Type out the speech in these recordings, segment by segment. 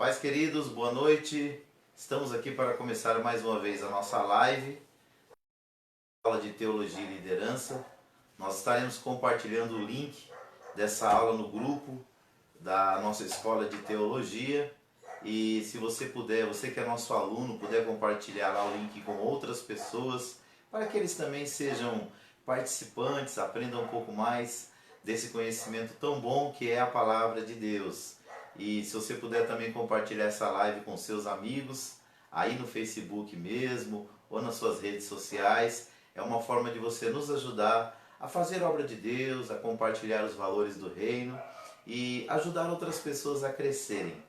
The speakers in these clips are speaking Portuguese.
Pais queridos, boa noite. Estamos aqui para começar mais uma vez a nossa live, aula de Teologia e Liderança. Nós estaremos compartilhando o link dessa aula no grupo da nossa Escola de Teologia. E se você puder, você que é nosso aluno, puder compartilhar lá o link com outras pessoas, para que eles também sejam participantes, aprendam um pouco mais desse conhecimento tão bom que é a Palavra de Deus. E se você puder também compartilhar essa live com seus amigos, aí no Facebook mesmo, ou nas suas redes sociais, é uma forma de você nos ajudar a fazer a obra de Deus, a compartilhar os valores do reino e ajudar outras pessoas a crescerem.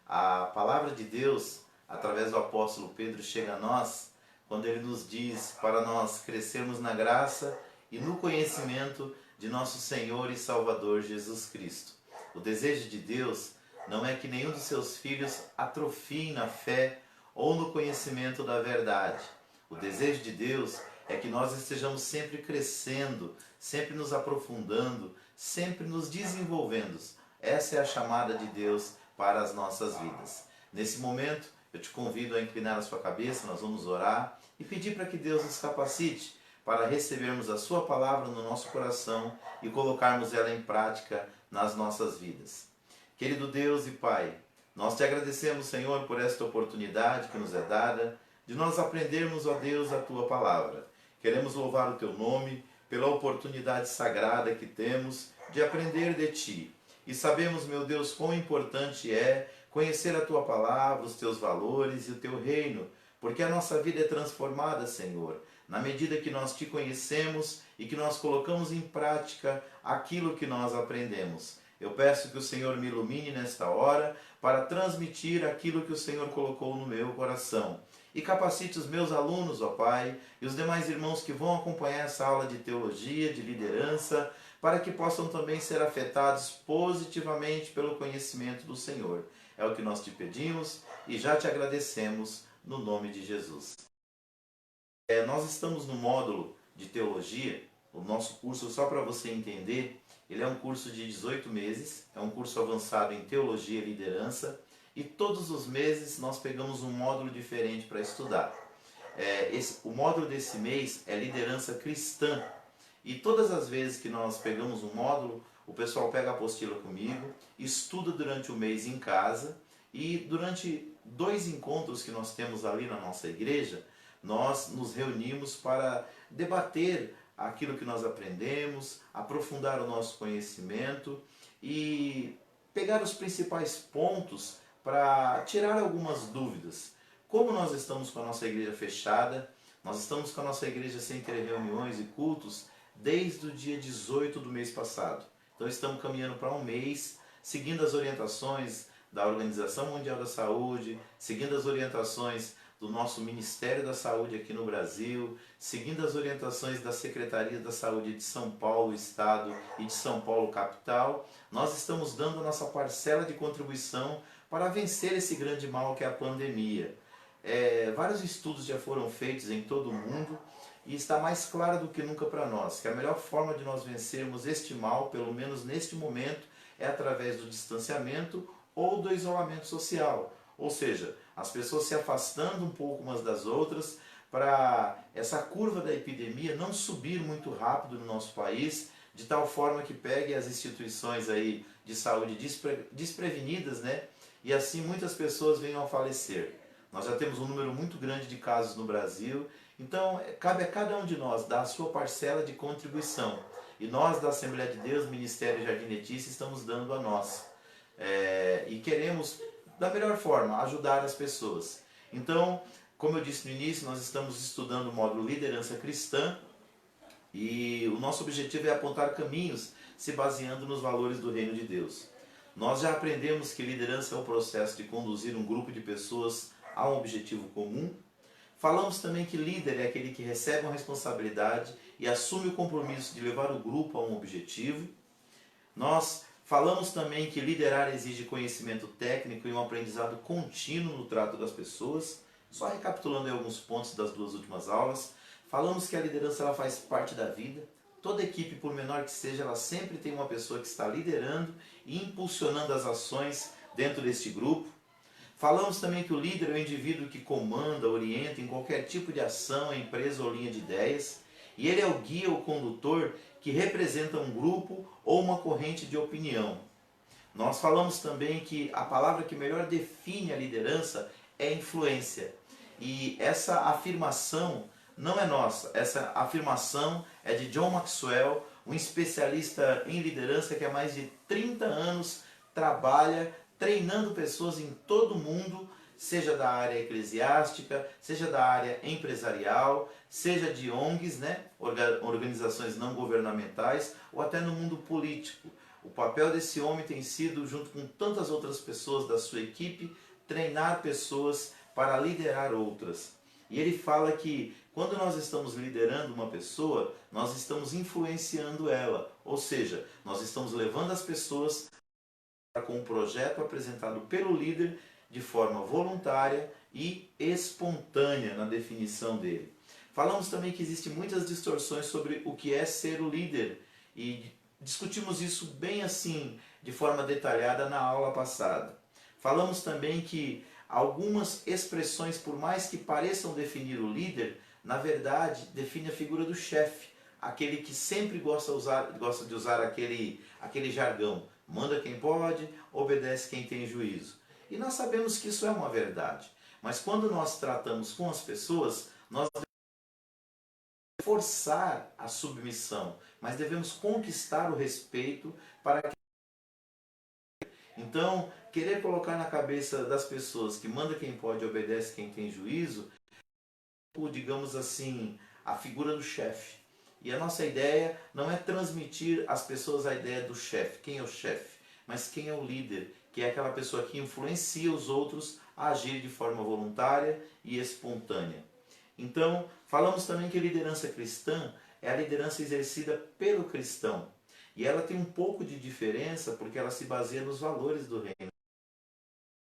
A palavra de Deus, através do apóstolo Pedro, chega a nós quando ele nos diz para nós crescermos na graça e no conhecimento de nosso Senhor e Salvador Jesus Cristo. O desejo de Deus não é que nenhum dos seus filhos atrofie na fé ou no conhecimento da verdade. O desejo de Deus é que nós estejamos sempre crescendo, sempre nos aprofundando, sempre nos desenvolvendo. Essa é a chamada de Deus para as nossas vidas. Nesse momento, eu te convido a inclinar a sua cabeça, nós vamos orar e pedir para que Deus nos capacite para recebermos a sua palavra no nosso coração e colocarmos ela em prática nas nossas vidas. Querido Deus e Pai, nós te agradecemos, Senhor, por esta oportunidade que nos é dada de nós aprendermos, ó Deus, a tua palavra. Queremos louvar o teu nome pela oportunidade sagrada que temos de aprender de ti. E sabemos, meu Deus, quão importante é conhecer a tua palavra, os teus valores e o teu reino, porque a nossa vida é transformada, Senhor, na medida que nós te conhecemos e que nós colocamos em prática aquilo que nós aprendemos. Eu peço que o Senhor me ilumine nesta hora para transmitir aquilo que o Senhor colocou no meu coração. E capacite os meus alunos, ó Pai, e os demais irmãos que vão acompanhar essa aula de teologia, de liderança, para que possam também ser afetados positivamente pelo conhecimento do Senhor. É o que nós te pedimos e já te agradecemos no nome de Jesus. Nós estamos no módulo de teologia, o nosso curso, só para você entender, ele é um curso de 18 meses, é um curso avançado em teologia e liderança, e todos os meses nós pegamos um módulo diferente para estudar. O módulo desse mês é liderança cristã, e todas as vezes que nós pegamos um módulo, o pessoal pega a apostila comigo, estuda durante o mês em casa, e durante 2 encontros que nós temos ali na nossa igreja, nós nos reunimos para debater aquilo que nós aprendemos, aprofundar o nosso conhecimento e pegar os principais pontos para tirar algumas dúvidas. Como nós estamos com a nossa igreja fechada, nós estamos com a nossa igreja sem ter reuniões e cultos desde o dia 18 do mês passado. Então estamos caminhando para um mês, seguindo as orientações da Organização Mundial da Saúde, seguindo as orientações do nosso Ministério da Saúde aqui no Brasil, seguindo as orientações da Secretaria da Saúde de São Paulo, Estado e de São Paulo, capital. Nós estamos dando a nossa parcela de contribuição para vencer esse grande mal que é a pandemia. Vários estudos já foram feitos em todo o mundo e está mais claro do que nunca para nós que a melhor forma de nós vencermos este mal, pelo menos neste momento, é através do distanciamento ou do isolamento social. Ou seja, as pessoas se afastando um pouco umas das outras para essa curva da epidemia não subir muito rápido no nosso país, de tal forma que pegue as instituições aí de saúde desprevenidas, né? E assim muitas pessoas venham a falecer. Nós já temos um número muito grande de casos no Brasil, então cabe a cada um de nós dar a sua parcela de contribuição. E nós da Assembleia de Deus, Ministério Jardim Letícia, estamos dando a nossa. E queremos, da melhor forma, ajudar as pessoas. Então, como eu disse no início, nós estamos estudando o módulo Liderança Cristã e o nosso objetivo é apontar caminhos se baseando nos valores do Reino de Deus. Nós já aprendemos que liderança é o processo de conduzir um grupo de pessoas a um objetivo comum. Falamos também que líder é aquele que recebe uma responsabilidade e assume o compromisso de levar o grupo a um objetivo. Nós falamos também que liderar exige conhecimento técnico e um aprendizado contínuo no trato das pessoas. Só recapitulando aí alguns pontos das 2 últimas aulas, falamos que a liderança ela faz parte da vida. Toda equipe, por menor que seja, ela sempre tem uma pessoa que está liderando e impulsionando as ações dentro deste grupo. Falamos também que o líder é o indivíduo que comanda, orienta em qualquer tipo de ação, empresa ou linha de ideias. E ele é o guia ou condutor que representa um grupo ou uma corrente de opinião. Nós falamos também que a palavra que melhor define a liderança é influência. E essa afirmação não é nossa, essa afirmação é de John Maxwell, um especialista em liderança que há mais de 30 anos trabalha treinando pessoas em todo o mundo, seja da área eclesiástica, seja da área empresarial, seja de ONGs, né, organizações não governamentais, ou até no mundo político. O papel desse homem tem sido, junto com tantas outras pessoas da sua equipe, treinar pessoas para liderar outras. E ele fala que quando nós estamos liderando uma pessoa, nós estamos influenciando ela. Ou seja, nós estamos levando as pessoas com um projeto apresentado pelo líder de forma voluntária e espontânea na definição dele. Falamos também que existem muitas distorções sobre o que é ser o líder e discutimos isso bem assim, de forma detalhada na aula passada. Falamos também que algumas expressões, por mais que pareçam definir o líder, na verdade define a figura do chefe, aquele que sempre gosta de usar aquele jargão. Manda quem pode, obedece quem tem juízo. E nós sabemos que isso é uma verdade. Mas quando nós tratamos com as pessoas, nós devemos forçar a submissão, mas devemos conquistar o respeito para que... Então, querer colocar na cabeça das pessoas que manda quem pode, obedece quem tem juízo, digamos assim, a figura do chefe. E a nossa ideia não é transmitir às pessoas a ideia do chefe, quem é o chefe, mas quem é o líder, que é aquela pessoa que influencia os outros a agir de forma voluntária e espontânea. Então, falamos também que a liderança cristã é a liderança exercida pelo cristão. E ela tem um pouco de diferença porque ela se baseia nos valores do reino.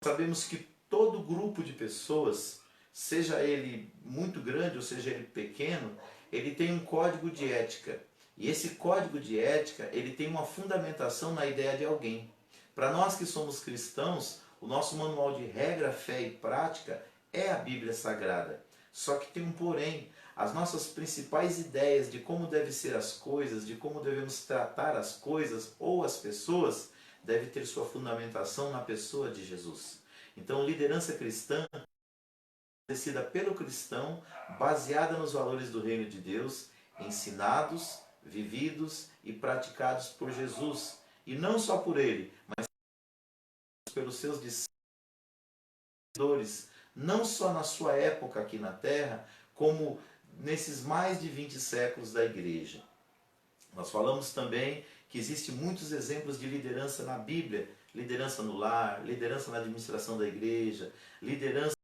Sabemos que todo grupo de pessoas, seja ele muito grande ou seja ele pequeno, ele tem um código de ética. E esse código de ética, ele tem uma fundamentação na ideia de alguém. Para nós que somos cristãos, o nosso manual de regra, fé e prática é a Bíblia Sagrada. Só que tem um porém. As nossas principais ideias de como devem ser as coisas, de como devemos tratar as coisas ou as pessoas, deve ter sua fundamentação na pessoa de Jesus. Então, liderança cristã estabelecida pelo cristão, baseada nos valores do reino de Deus, ensinados, vividos e praticados por Jesus. E não só por ele, mas pelos seus discípulos, não só na sua época aqui na Terra, como nesses mais de 20 séculos da igreja. Nós falamos também que existem muitos exemplos de liderança na Bíblia, liderança no lar, liderança na administração da igreja, liderança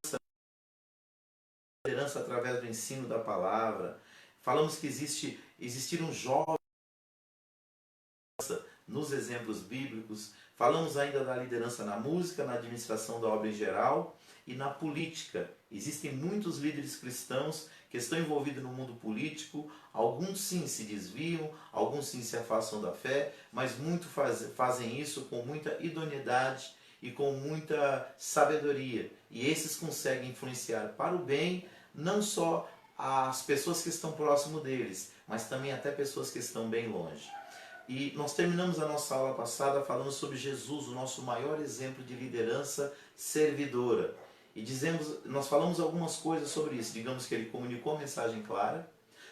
através do ensino da palavra. Falamos que existiram jovens nos exemplos bíblicos. Falamos ainda da liderança na música, na administração da obra em geral e na política. Existem muitos líderes cristãos que estão envolvidos no mundo político. Alguns sim se desviam, alguns sim se afastam da fé, mas muitos fazem isso com muita idoneidade e com muita sabedoria. E esses conseguem influenciar para o bem, não só as pessoas que estão próximo deles, mas também até pessoas que estão bem longe. E nós terminamos a nossa aula passada falando sobre Jesus, o nosso maior exemplo de liderança servidora. E nós falamos algumas coisas sobre isso. Digamos que ele comunicou a mensagem clara,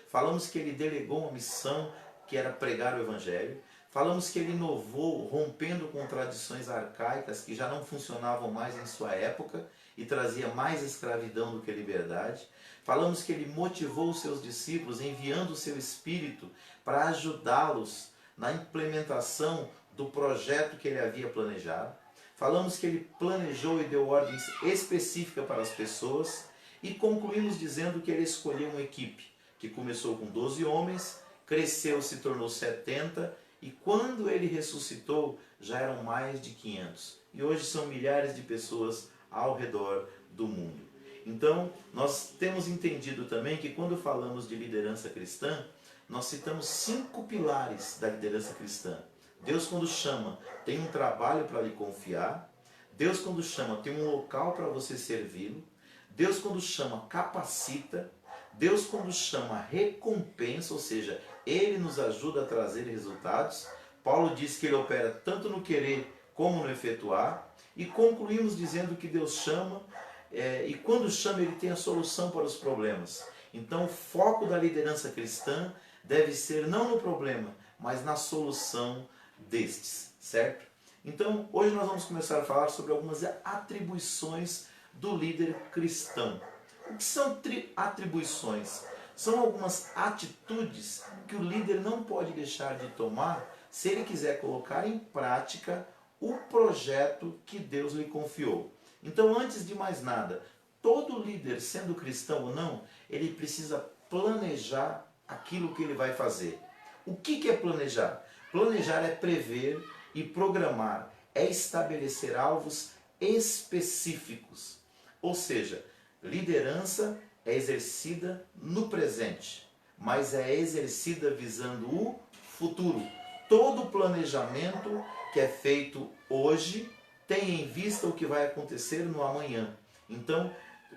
falamos que ele delegou uma missão que era pregar o Evangelho, falamos que ele inovou, rompendo com tradições arcaicas que já não funcionavam mais em sua época e trazia mais escravidão do que liberdade. Falamos que ele motivou os seus discípulos enviando o seu Espírito para ajudá-los na implementação do projeto que ele havia planejado. Falamos que ele planejou e deu ordens específicas para as pessoas e concluímos dizendo que ele escolheu uma equipe que começou com 12 homens, cresceu, se tornou 70 e quando ele ressuscitou já eram mais de 500. E hoje são milhares de pessoas ao redor do mundo. Então, nós temos entendido também que quando falamos de liderança cristã, nós citamos 5 pilares da liderança cristã. Deus, quando chama, tem um trabalho para lhe confiar. Deus, quando chama, tem um local para você servi-lo. Deus, quando chama, capacita. Deus, quando chama, recompensa, ou seja, Ele nos ajuda a trazer resultados. Paulo diz que Ele opera tanto no querer como no efetuar. E concluímos dizendo que Deus chama, e quando chama, Ele tem a solução para os problemas. Então, o foco da liderança cristã deve ser não no problema, mas na solução destes, certo? Então, hoje nós vamos começar a falar sobre algumas atribuições do líder cristão. O que são atribuições? São algumas atitudes que o líder não pode deixar de tomar se ele quiser colocar em prática o projeto que Deus lhe confiou. Então, antes de mais nada, todo líder, sendo cristão ou não, ele precisa planejar aquilo que ele vai fazer. O que é planejar? Planejar é prever e programar, é estabelecer alvos específicos. Ou seja, liderança é exercida no presente, mas é exercida visando o futuro. Todo planejamento que é feito hoje tem em vista o que vai acontecer no amanhã. Então,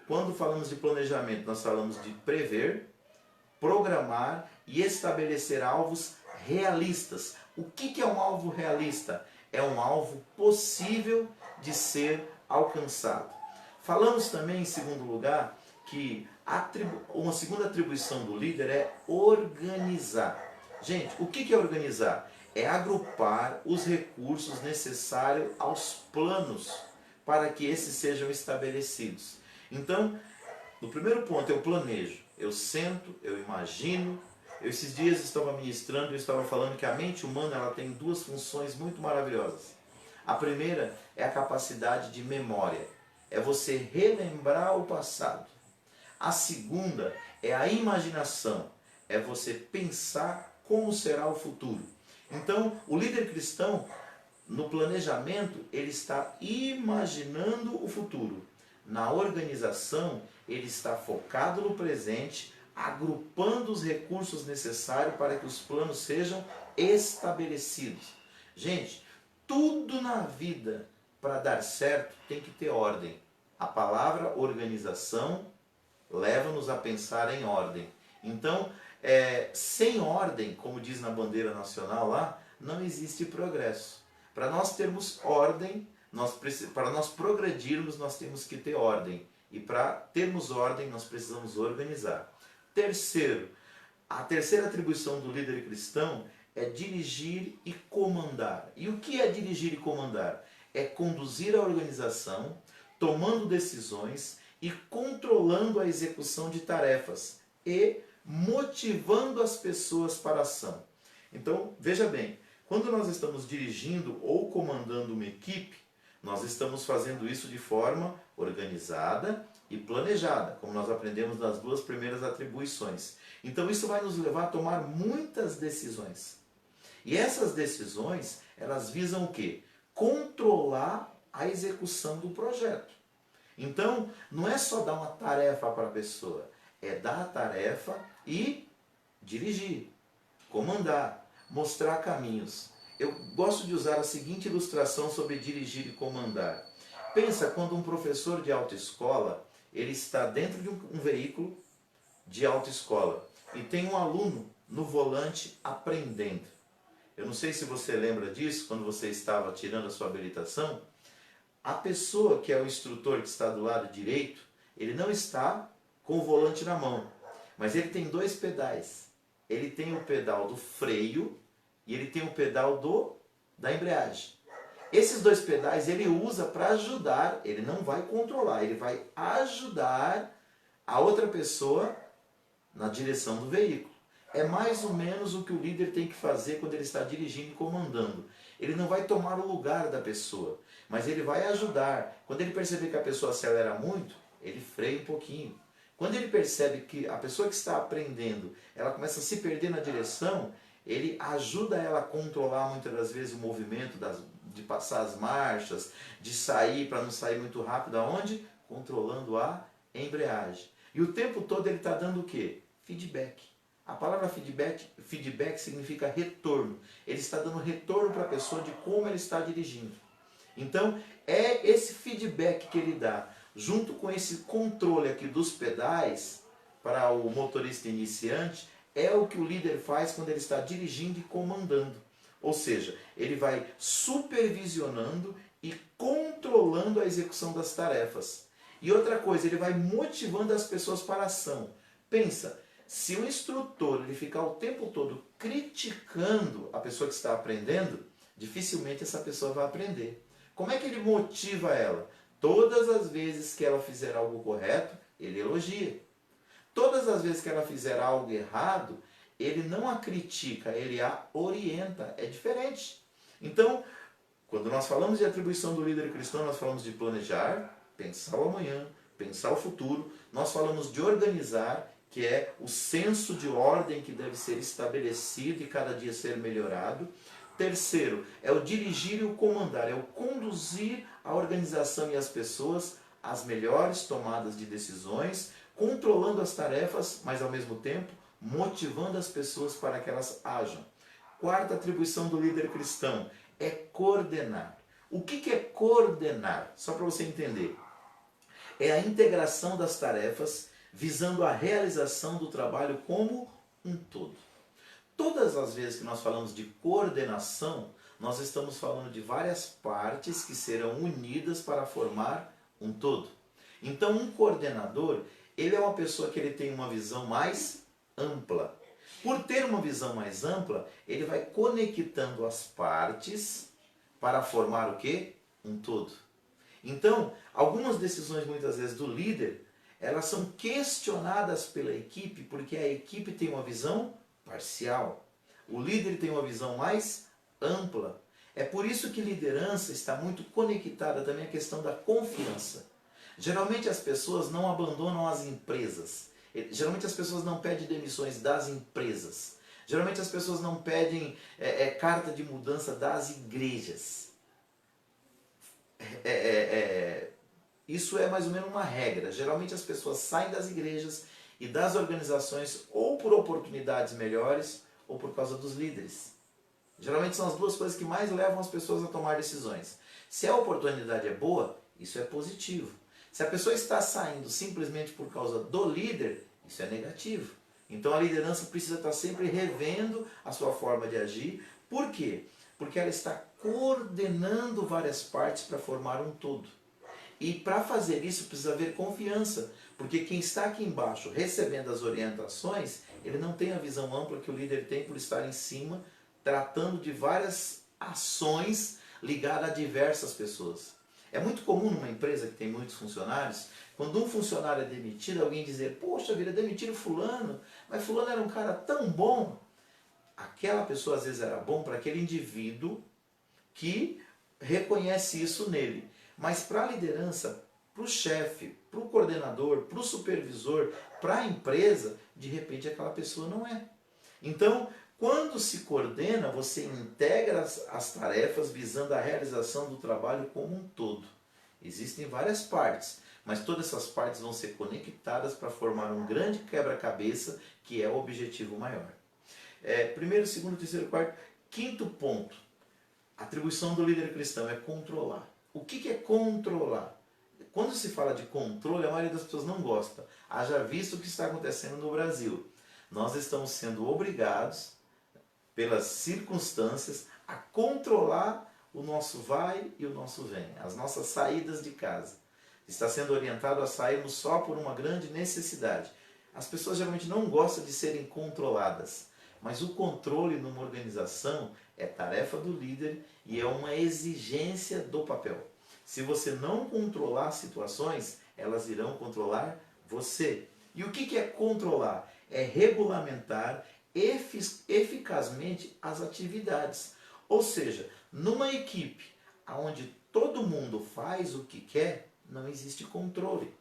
quando falamos de planejamento, nós falamos de prever, programar e estabelecer alvos realistas. O que é um alvo realista? É um alvo possível de ser alcançado. Falamos também, em segundo lugar, que uma segunda atribuição do líder é organizar. Gente, o que é organizar? É agrupar os recursos necessários aos planos para que esses sejam estabelecidos. Então, no primeiro ponto, eu planejo, eu sento, eu imagino. Esses dias estava ministrando e estava falando que a mente humana ela tem duas funções muito maravilhosas. A primeira é a capacidade de memória, é você relembrar o passado. A segunda é a imaginação, é você pensar como será o futuro. Então, o líder cristão, no planejamento, ele está imaginando o futuro. Na organização, ele está focado no presente, agrupando os recursos necessários para que os planos sejam estabelecidos. Gente, tudo na vida, para dar certo, tem que ter ordem. A palavra organização leva-nos a pensar em ordem. Então, sem ordem, como diz na bandeira nacional lá, não existe progresso. Para nós termos ordem, para nós progredirmos, nós temos que ter ordem. E para termos ordem, nós precisamos organizar. Terceiro, a terceira atribuição do líder cristão é dirigir e comandar. E o que é dirigir e comandar? É conduzir a organização, tomando decisões e controlando a execução de tarefas e motivando as pessoas para a ação. Então, veja bem, quando nós estamos dirigindo ou comandando uma equipe, nós estamos fazendo isso de forma organizada e planejada, como nós aprendemos nas duas primeiras atribuições. Então isso vai nos levar a tomar muitas decisões. E essas decisões, elas visam o quê? Controlar a execução do projeto. Então, não é só dar uma tarefa para a pessoa, é dar a tarefa e dirigir, comandar, mostrar caminhos. Eu gosto de usar a seguinte ilustração sobre dirigir e comandar. Pensa quando um professor de autoescola, ele está dentro de um veículo de autoescola e tem um aluno no volante aprendendo. Eu não sei se você lembra disso, quando você estava tirando a sua habilitação. A pessoa que é o instrutor que está do lado direito, ele não está com o volante na mão, mas ele tem dois pedais. Ele tem o pedal do freio e ele tem o pedal da embreagem. Esses dois pedais ele usa para ajudar, ele não vai controlar, ele vai ajudar a outra pessoa na direção do veículo. É mais ou menos o que o líder tem que fazer quando ele está dirigindo e comandando. Ele não vai tomar o lugar da pessoa, mas ele vai ajudar. Quando ele perceber que a pessoa acelera muito, ele freia um pouquinho. Quando ele percebe que a pessoa que está aprendendo, ela começa a se perder na direção, ele ajuda ela a controlar muitas das vezes o movimento, de passar as marchas, de sair para não sair muito rápido. Aonde? Controlando a embreagem. E o tempo todo ele está dando o quê? Feedback. A palavra feedback significa retorno. Ele está dando retorno para a pessoa de como ele está dirigindo. Então, é esse feedback que ele dá, junto com esse controle aqui dos pedais, para o motorista iniciante, é o que o líder faz quando ele está dirigindo e comandando. Ou seja, ele vai supervisionando e controlando a execução das tarefas. E outra coisa, ele vai motivando as pessoas para a ação. Pensa, se o instrutor ele ficar o tempo todo criticando a pessoa que está aprendendo, dificilmente essa pessoa vai aprender. Como é que ele motiva ela? Todas as vezes que ela fizer algo correto, ele elogia. Todas as vezes que ela fizer algo errado, ele não a critica, ele a orienta. É diferente. Então, quando nós falamos de atribuição do líder cristão, nós falamos de planejar, pensar o amanhã, pensar o futuro. Nós falamos de organizar, que é o senso de ordem que deve ser estabelecido e cada dia ser melhorado. Terceiro, é o dirigir e o comandar, é o conduzir a organização e as pessoas às melhores tomadas de decisões, controlando as tarefas, mas ao mesmo tempo motivando as pessoas para que elas ajam. Quarta atribuição do líder cristão é coordenar. O que é coordenar? Só para você entender. É a integração das tarefas visando a realização do trabalho como um todo. Todas as vezes que nós falamos de coordenação, nós estamos falando de várias partes que serão unidas para formar um todo. Então, um coordenador, ele é uma pessoa que ele tem uma visão mais ampla. Por ter uma visão mais ampla, ele vai conectando as partes para formar o quê? Um todo. Então, algumas decisões muitas vezes do líder, elas são questionadas pela equipe, porque a equipe tem uma visão parcial. O líder tem uma visão mais ampla. É por isso que liderança está muito conectada também à questão da confiança. Geralmente as pessoas não abandonam as empresas. Geralmente as pessoas não pedem demissões das empresas. Geralmente as pessoas não pedem carta de mudança das igrejas. Isso é mais ou menos uma regra. Geralmente as pessoas saem das igrejas e das organizações ou por oportunidades melhores ou por causa dos líderes. Geralmente são as duas coisas que mais levam as pessoas a tomar decisões. Se a oportunidade é boa, isso é positivo. Se a pessoa está saindo simplesmente por causa do líder, isso é negativo. Então a liderança precisa estar sempre revendo a sua forma de agir. Por quê? Porque ela está coordenando várias partes para formar um todo. E para fazer isso precisa haver confiança, porque quem está aqui embaixo recebendo as orientações, ele não tem a visão ampla que o líder tem por estar em cima, tratando de várias ações ligadas a diversas pessoas. É muito comum numa empresa que tem muitos funcionários, quando um funcionário é demitido, alguém dizer, poxa vida, demitiram fulano, mas fulano era um cara tão bom. Aquela pessoa às vezes era bom para aquele indivíduo que reconhece isso nele. Mas para a liderança, para o chefe, para o coordenador, para o supervisor, para a empresa, de repente aquela pessoa não é. Então, quando se coordena, você integra as tarefas visando a realização do trabalho como um todo. Existem várias partes, mas todas essas partes vão ser conectadas para formar um grande quebra-cabeça que é o objetivo maior. Primeiro, segundo, terceiro, quarto, quinto ponto. A atribuição do líder cristão é controlar. O que é controlar? Quando se fala de controle, a maioria das pessoas não gosta. Haja visto o que está acontecendo no Brasil. Nós estamos sendo obrigados, pelas circunstâncias, a controlar o nosso vai e o nosso vem, as nossas saídas de casa. Está sendo orientado a sairmos só por uma grande necessidade. As pessoas geralmente não gostam de serem controladas, mas o controle numa organização é tarefa do líder e é uma exigência do papel. Se você não controlar situações, elas irão controlar você. E o que é controlar? É regulamentar eficazmente as atividades. Ou seja, numa equipe onde todo mundo faz o que quer, não existe controle.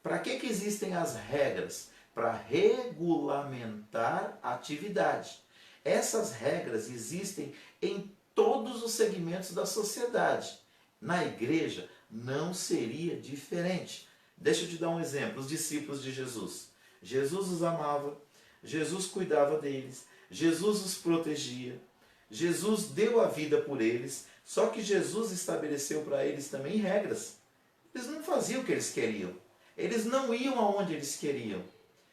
Para que existem as regras? Para regulamentar a atividade. Essas regras existem em todos os segmentos da sociedade. Na igreja não seria diferente. Deixa eu te dar um exemplo. Os discípulos de Jesus. Jesus os amava, Jesus cuidava deles, Jesus os protegia, Jesus deu a vida por eles, Só que Jesus estabeleceu para eles também regras. Eles não faziam o que eles queriam. Eles não iam aonde eles queriam.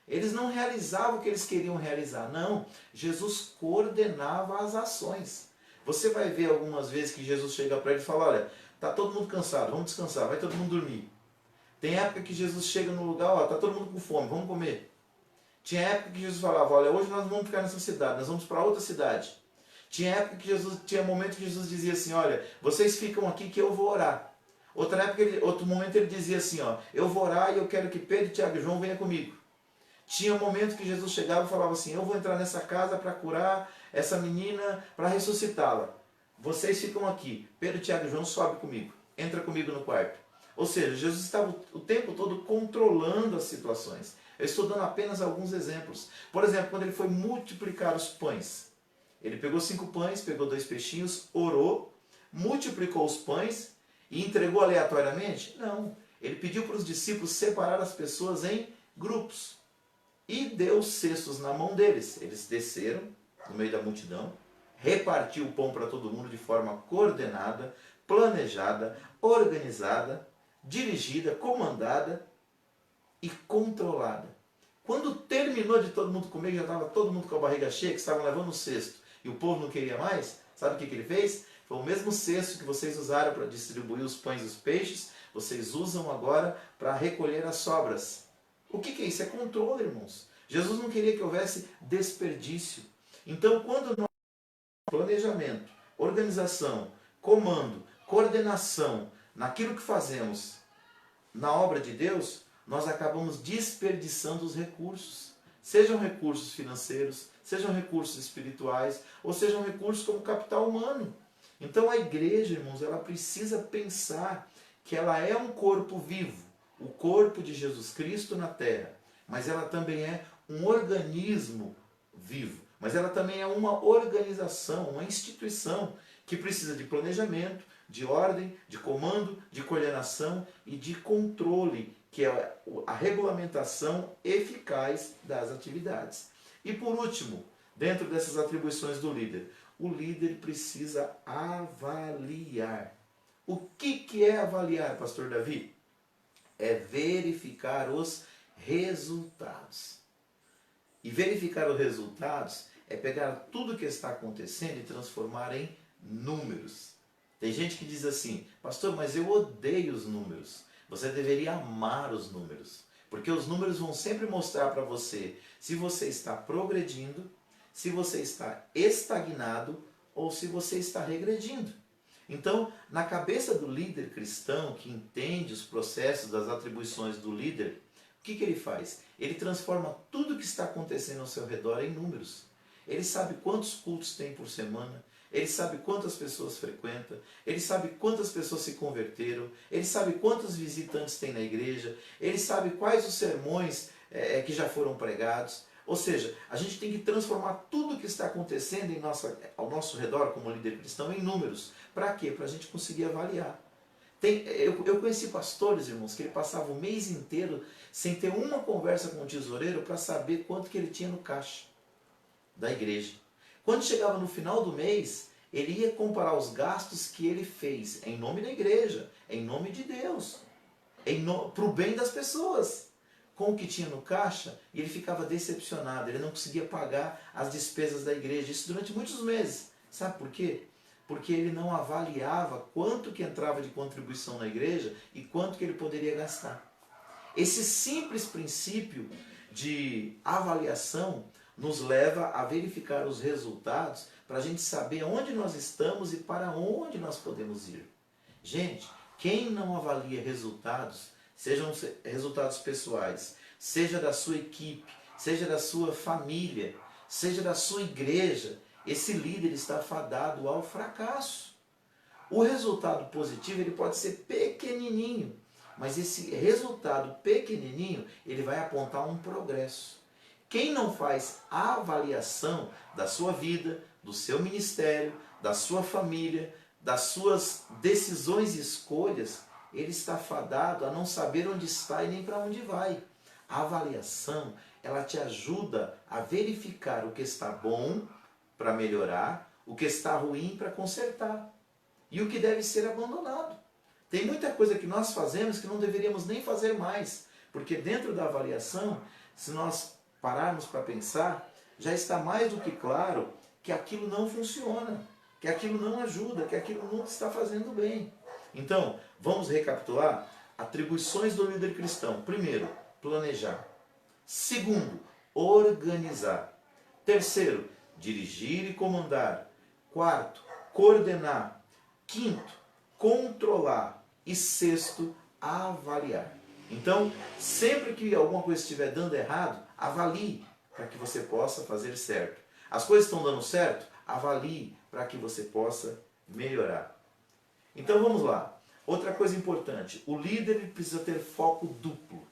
Eles não realizavam o que eles queriam realizar. Não, Jesus coordenava as ações. Você vai ver algumas vezes que Jesus chega para eles e fala, olha, está todo mundo cansado, vamos descansar, vai todo mundo dormir. Tem época que Jesus chega no lugar, ó, está todo mundo com fome, vamos comer. Tinha época que Jesus falava, olha, hoje nós não vamos ficar nessa cidade, nós vamos para outra cidade. Tinha época que Jesus, tinha momento que Jesus dizia assim, olha, vocês ficam aqui que eu vou orar. Outra época, outro momento ele dizia assim, ó, eu vou orar e eu quero que Pedro, Tiago e João venham comigo. Tinha um momento que Jesus chegava e falava assim, eu vou entrar nessa casa para curar essa menina, para ressuscitá-la. Vocês ficam aqui, Pedro, Tiago e João sobe comigo, entra comigo no quarto. Ou seja, Jesus estava o tempo todo controlando as situações. Eu estou dando apenas alguns exemplos. Por exemplo, quando ele foi multiplicar os pães. Ele pegou 5 pães, pegou 2 peixinhos, orou, multiplicou os pães e entregou aleatoriamente? Não. Ele pediu para os discípulos separar as pessoas em grupos. E deu cestos na mão deles. Eles desceram no meio da multidão, repartiu o pão para todo mundo de forma coordenada, planejada, organizada, dirigida, comandada e controlada. Quando terminou de todo mundo comer, já estava todo mundo com a barriga cheia, que estavam levando o cesto, e o povo não queria mais, sabe o que ele fez? Foi o mesmo cesto que vocês usaram para distribuir os pães e os peixes, vocês usam agora para recolher as sobras. O que é isso? É controle, irmãos. Jesus não queria que houvesse desperdício. Então, quando nós planejamento, organização, comando, coordenação, naquilo que fazemos na obra de Deus, nós acabamos desperdiçando os recursos. Sejam recursos financeiros, sejam recursos espirituais, ou sejam recursos como capital humano. Então a igreja, irmãos, ela precisa pensar que ela é um corpo vivo, o corpo de Jesus Cristo na terra, mas ela também é um organismo vivo, mas ela também é uma organização, uma instituição que precisa de planejamento, de ordem, de comando, de coordenação e de controle, que é a regulamentação eficaz das atividades. E por último, dentro dessas atribuições do líder, o líder precisa avaliar. O que é avaliar, pastor Davi? É verificar os resultados. E verificar os resultados é pegar tudo que está acontecendo e transformar em números. Tem gente que diz assim, pastor, mas eu odeio os números. Você deveria amar os números, porque os números vão sempre mostrar para você se você está progredindo, se você está estagnado ou se você está regredindo. Então, na cabeça do líder cristão que entende os processos das atribuições do líder, o que ele faz? Ele transforma tudo que está acontecendo ao seu redor em números. Ele sabe quantos cultos tem por semana, ele sabe quantas pessoas frequentam, ele sabe quantas pessoas se converteram, ele sabe quantos visitantes tem na igreja, ele sabe quais os sermões que já foram pregados. Ou seja, a gente tem que transformar tudo o que está acontecendo ao nosso redor como líder cristão em números. Para quê? Para a gente conseguir avaliar. Eu conheci pastores, irmãos, que ele passava o mês inteiro sem ter uma conversa com o tesoureiro para saber quanto que ele tinha no caixa da igreja. Quando chegava no final do mês, ele ia comparar os gastos que ele fez em nome da igreja, em nome de Deus, para o bem das pessoas, com o que tinha no caixa, e ele ficava decepcionado, ele não conseguia pagar as despesas da igreja, isso durante muitos meses. Sabe por quê? Porque ele não avaliava quanto que entrava de contribuição na igreja e quanto que ele poderia gastar. Esse simples princípio de avaliação nos leva a verificar os resultados para a gente saber onde nós estamos e para onde nós podemos ir. Gente, quem não avalia resultados, sejam resultados pessoais, seja da sua equipe, seja da sua família, seja da sua igreja, esse líder está fadado ao fracasso. O resultado positivo ele pode ser pequenininho, mas esse resultado pequenininho ele vai apontar um progresso. Quem não faz a avaliação da sua vida, do seu ministério, da sua família, das suas decisões e escolhas, ele está fadado a não saber onde está e nem para onde vai. A avaliação, ela te ajuda a verificar o que está bom para melhorar, o que está ruim para consertar. e o que deve ser abandonado. Tem muita coisa que nós fazemos que não deveríamos nem fazer mais, porque dentro da avaliação, se nós pararmos para pensar, já está mais do que claro que aquilo não funciona, que aquilo não ajuda, que aquilo não está fazendo bem. Então, vamos recapitular? Atribuições do líder cristão. Primeiro, planejar. Segundo, organizar. Terceiro, dirigir e comandar. Quarto, coordenar. Quinto, controlar. E sexto, avaliar. Então, sempre que alguma coisa estiver dando errado, avalie para que você possa fazer certo. As coisas estão dando certo? Avalie para que você possa melhorar. Então vamos lá. Outra coisa importante, o líder precisa ter foco duplo.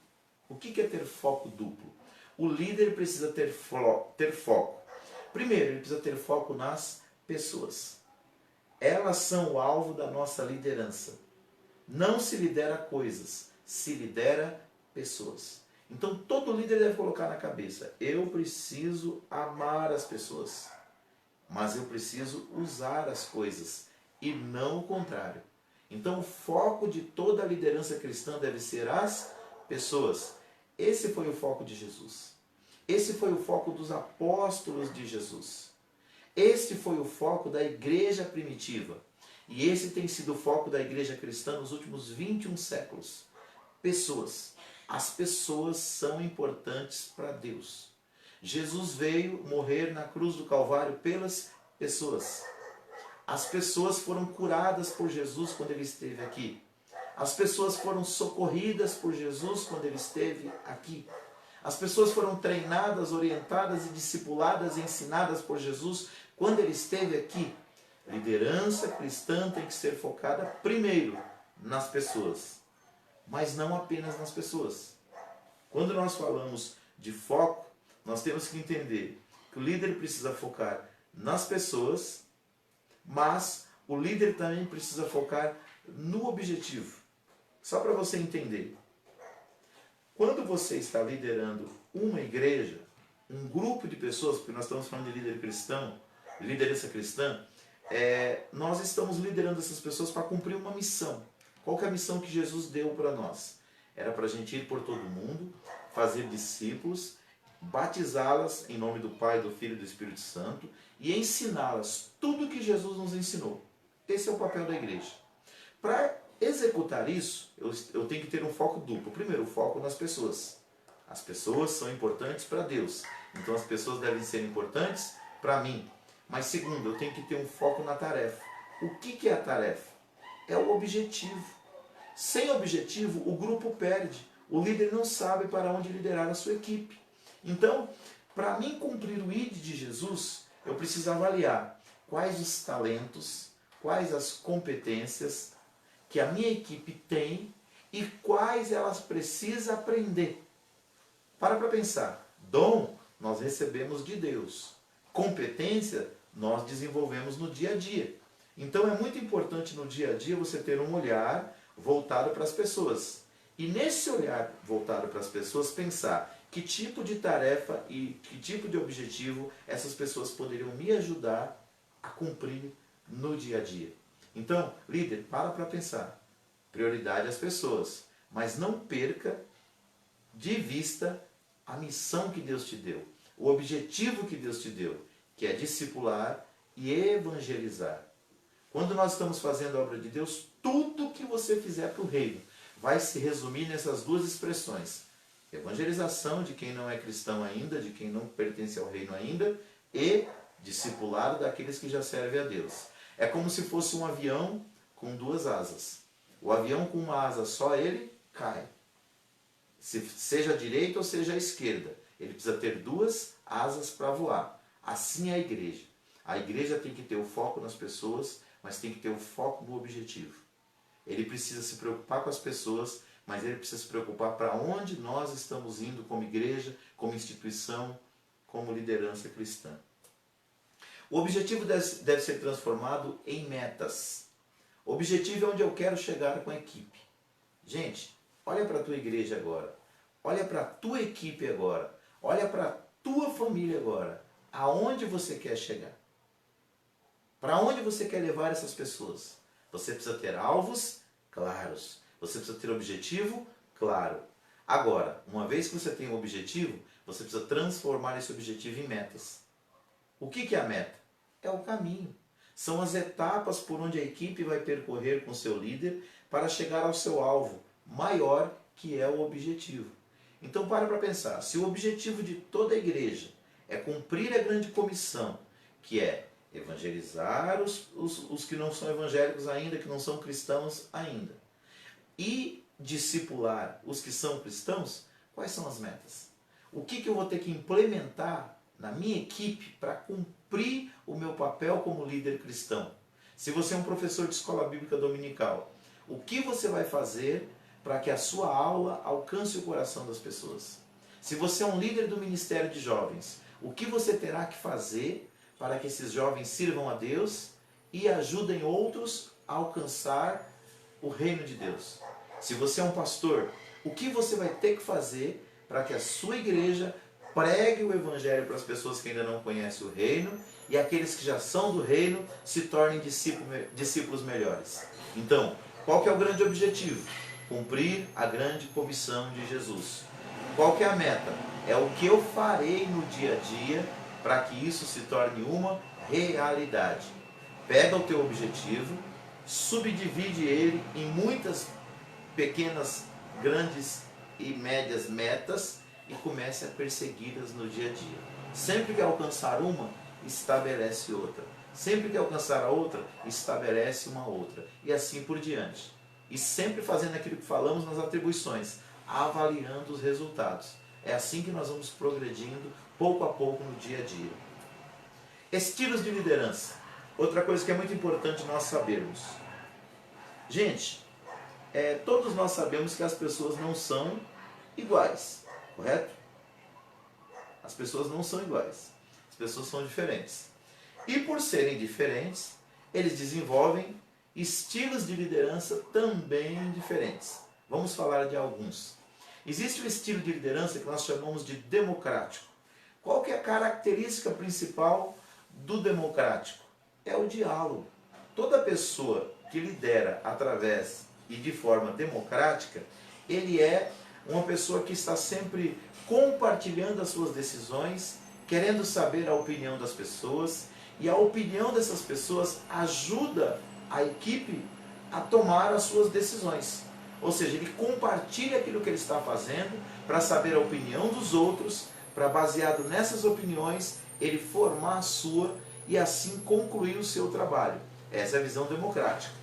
O que é ter foco duplo? O líder precisa ter foco. Primeiro, ele precisa ter foco nas pessoas. Elas são o alvo da nossa liderança. Não se lidera coisas, se lidera pessoas. Então todo líder deve colocar na cabeça, eu preciso amar as pessoas, mas eu preciso usar as coisas e não o contrário. Então o foco de toda a liderança cristã deve ser as pessoas. Esse foi o foco de Jesus. Esse foi o foco dos apóstolos de Jesus. Este foi o foco da igreja primitiva. E esse tem sido o foco da igreja cristã nos últimos 21 séculos. Pessoas. As pessoas são importantes para Deus. Jesus veio morrer na cruz do Calvário pelas pessoas. As pessoas foram curadas por Jesus quando ele esteve aqui. As pessoas foram socorridas por Jesus quando ele esteve aqui. As pessoas foram treinadas, orientadas e discipuladas e ensinadas por Jesus quando ele esteve aqui. Liderança cristã tem que ser focada primeiro nas pessoas, mas não apenas nas pessoas. Quando nós falamos de foco, nós temos que entender que o líder precisa focar nas pessoas, mas o líder também precisa focar no objetivo. Só para você entender. Quando você está liderando uma igreja, um grupo de pessoas, porque nós estamos falando de líder cristão, liderança cristã, nós estamos liderando essas pessoas para cumprir uma missão. Qual que é a missão que Jesus deu para nós? Era para a gente ir por todo mundo, fazer discípulos, batizá-las em nome do Pai, do Filho e do Espírito Santo e ensiná-las tudo o que Jesus nos ensinou. Esse é o papel da igreja. Para executar isso, eu tenho que ter um foco duplo. Primeiro, o foco nas pessoas. As pessoas são importantes para Deus. Então as pessoas devem ser importantes para mim. Mas segundo, eu tenho que ter um foco na tarefa. O que é a tarefa? É o objetivo. Sem objetivo, o grupo perde. O líder não sabe para onde liderar a sua equipe. Então, para mim cumprir o ID de Jesus, eu preciso avaliar quais os talentos, quais as competências que a minha equipe tem e quais elas precisam aprender. Para pensar. Dom, nós recebemos de Deus. Competência, nós desenvolvemos no dia a dia. Então é muito importante no dia a dia você ter um olhar voltado para as pessoas. E nesse olhar voltado para as pessoas, pensar que tipo de tarefa e que tipo de objetivo essas pessoas poderiam me ajudar a cumprir no dia a dia. Então, líder, para pensar. Prioridade às pessoas, mas não perca de vista a missão que Deus te deu, o objetivo que Deus te deu, que é discipular e evangelizar. Quando nós estamos fazendo a obra de Deus, tudo que você fizer para o reino vai se resumir nessas duas expressões. Evangelização de quem não é cristão ainda, de quem não pertence ao reino ainda, e discipulado daqueles que já servem a Deus. É como se fosse um avião com duas asas. O avião com uma asa só, ele cai. Seja a direita ou seja a esquerda. Ele precisa ter duas asas para voar. Assim é a igreja. A igreja tem que ter o foco nas pessoas, mas tem que ter o foco no objetivo. Ele precisa se preocupar com as pessoas, mas ele precisa se preocupar para onde nós estamos indo como igreja, como instituição, como liderança cristã. O objetivo deve ser transformado em metas. O objetivo é onde eu quero chegar com a equipe. Gente, olha para a tua igreja agora. Olha para a tua equipe agora. Olha para a tua família agora. Aonde você quer chegar? Para onde você quer levar essas pessoas? Você precisa ter alvos claros. Você precisa ter objetivo claro. Agora, uma vez que você tem um objetivo, você precisa transformar esse objetivo em metas. O que é a meta? É o caminho. São as etapas por onde a equipe vai percorrer com seu líder para chegar ao seu alvo maior, que é o objetivo. Então para pensar, se o objetivo de toda a igreja é cumprir a grande comissão, que é evangelizar os que não são evangélicos ainda, que não são cristãos ainda, e discipular os que são cristãos, quais são as metas? O que eu vou ter que implementar na minha equipe para cumprir o meu papel como líder cristão? Se você é um professor de escola bíblica dominical, o que você vai fazer para que a sua aula alcance o coração das pessoas? Se você é um líder do ministério de jovens, o que você terá que fazer para que esses jovens sirvam a Deus e ajudem outros a alcançar o reino de Deus? Se você é um pastor, o que você vai ter que fazer para que a sua igreja pregue o evangelho para as pessoas que ainda não conhecem o reino e aqueles que já são do reino se tornem discípulos melhores? Então, qual que é o grande objetivo? Cumprir a grande comissão de Jesus. Qual que é a meta? É o que eu farei no dia a dia para que isso se torne uma realidade. Pega o teu objetivo, subdivide ele em muitas pequenas, grandes e médias metas e comece a persegui-las no dia a dia. Sempre que alcançar uma, estabelece outra. Sempre que alcançar a outra, estabelece uma outra. E assim por diante. E sempre fazendo aquilo que falamos nas atribuições, avaliando os resultados. É assim que nós vamos progredindo pouco a pouco no dia a dia. Estilos de liderança. Outra coisa que é muito importante nós sabermos. Gente, todos nós sabemos que as pessoas não são iguais, correto? As pessoas não são iguais. As pessoas são diferentes. E por serem diferentes, eles desenvolvem estilos de liderança também diferentes. Vamos falar de alguns. Existe um estilo de liderança que nós chamamos de democrático. Qual que é a característica principal do democrático? É o diálogo. Toda pessoa que lidera através e de forma democrática, ele é uma pessoa que está sempre compartilhando as suas decisões, querendo saber a opinião das pessoas, e a opinião dessas pessoas ajuda a equipe a tomar as suas decisões. Ou seja, ele compartilha aquilo que ele está fazendo para saber a opinião dos outros, para baseado nessas opiniões, ele formar a sua e assim concluir o seu trabalho. Essa é a visão democrática.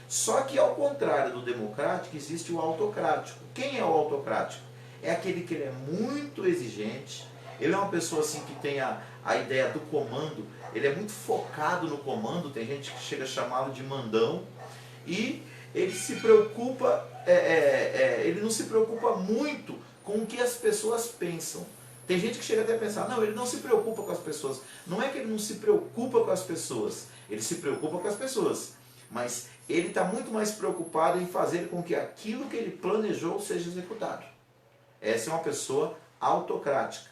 Só que ao contrário do democrático, existe o autocrático. Quem é o autocrático? É aquele que ele é muito exigente, ele é uma pessoa assim que tem a ideia do comando, ele é muito focado no comando, tem gente que chega a chamá-lo de mandão, e ele se preocupa, ele não se preocupa muito com o que as pessoas pensam. Tem gente que chega até a pensar, não, ele não se preocupa com as pessoas. Não é que ele não se preocupa com as pessoas, ele se preocupa com as pessoas, mas ele está muito mais preocupado em fazer com que aquilo que ele planejou seja executado. Essa é uma pessoa autocrática.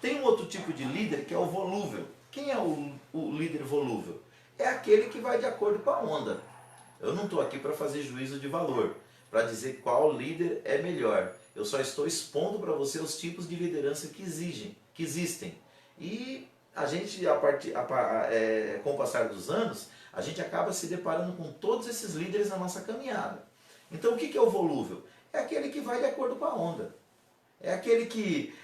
Tem um outro tipo de líder que é o volúvel. Quem é o líder volúvel? É aquele que vai de acordo com a onda. Eu não estou aqui para fazer juízo de valor, para dizer qual líder é melhor. Eu só estou expondo para você os tipos de liderança que existem. E a gente, com o passar dos anos, a gente acaba se deparando com todos esses líderes na nossa caminhada. Então o que é o volúvel? É aquele que vai de acordo com a onda. É aquele que,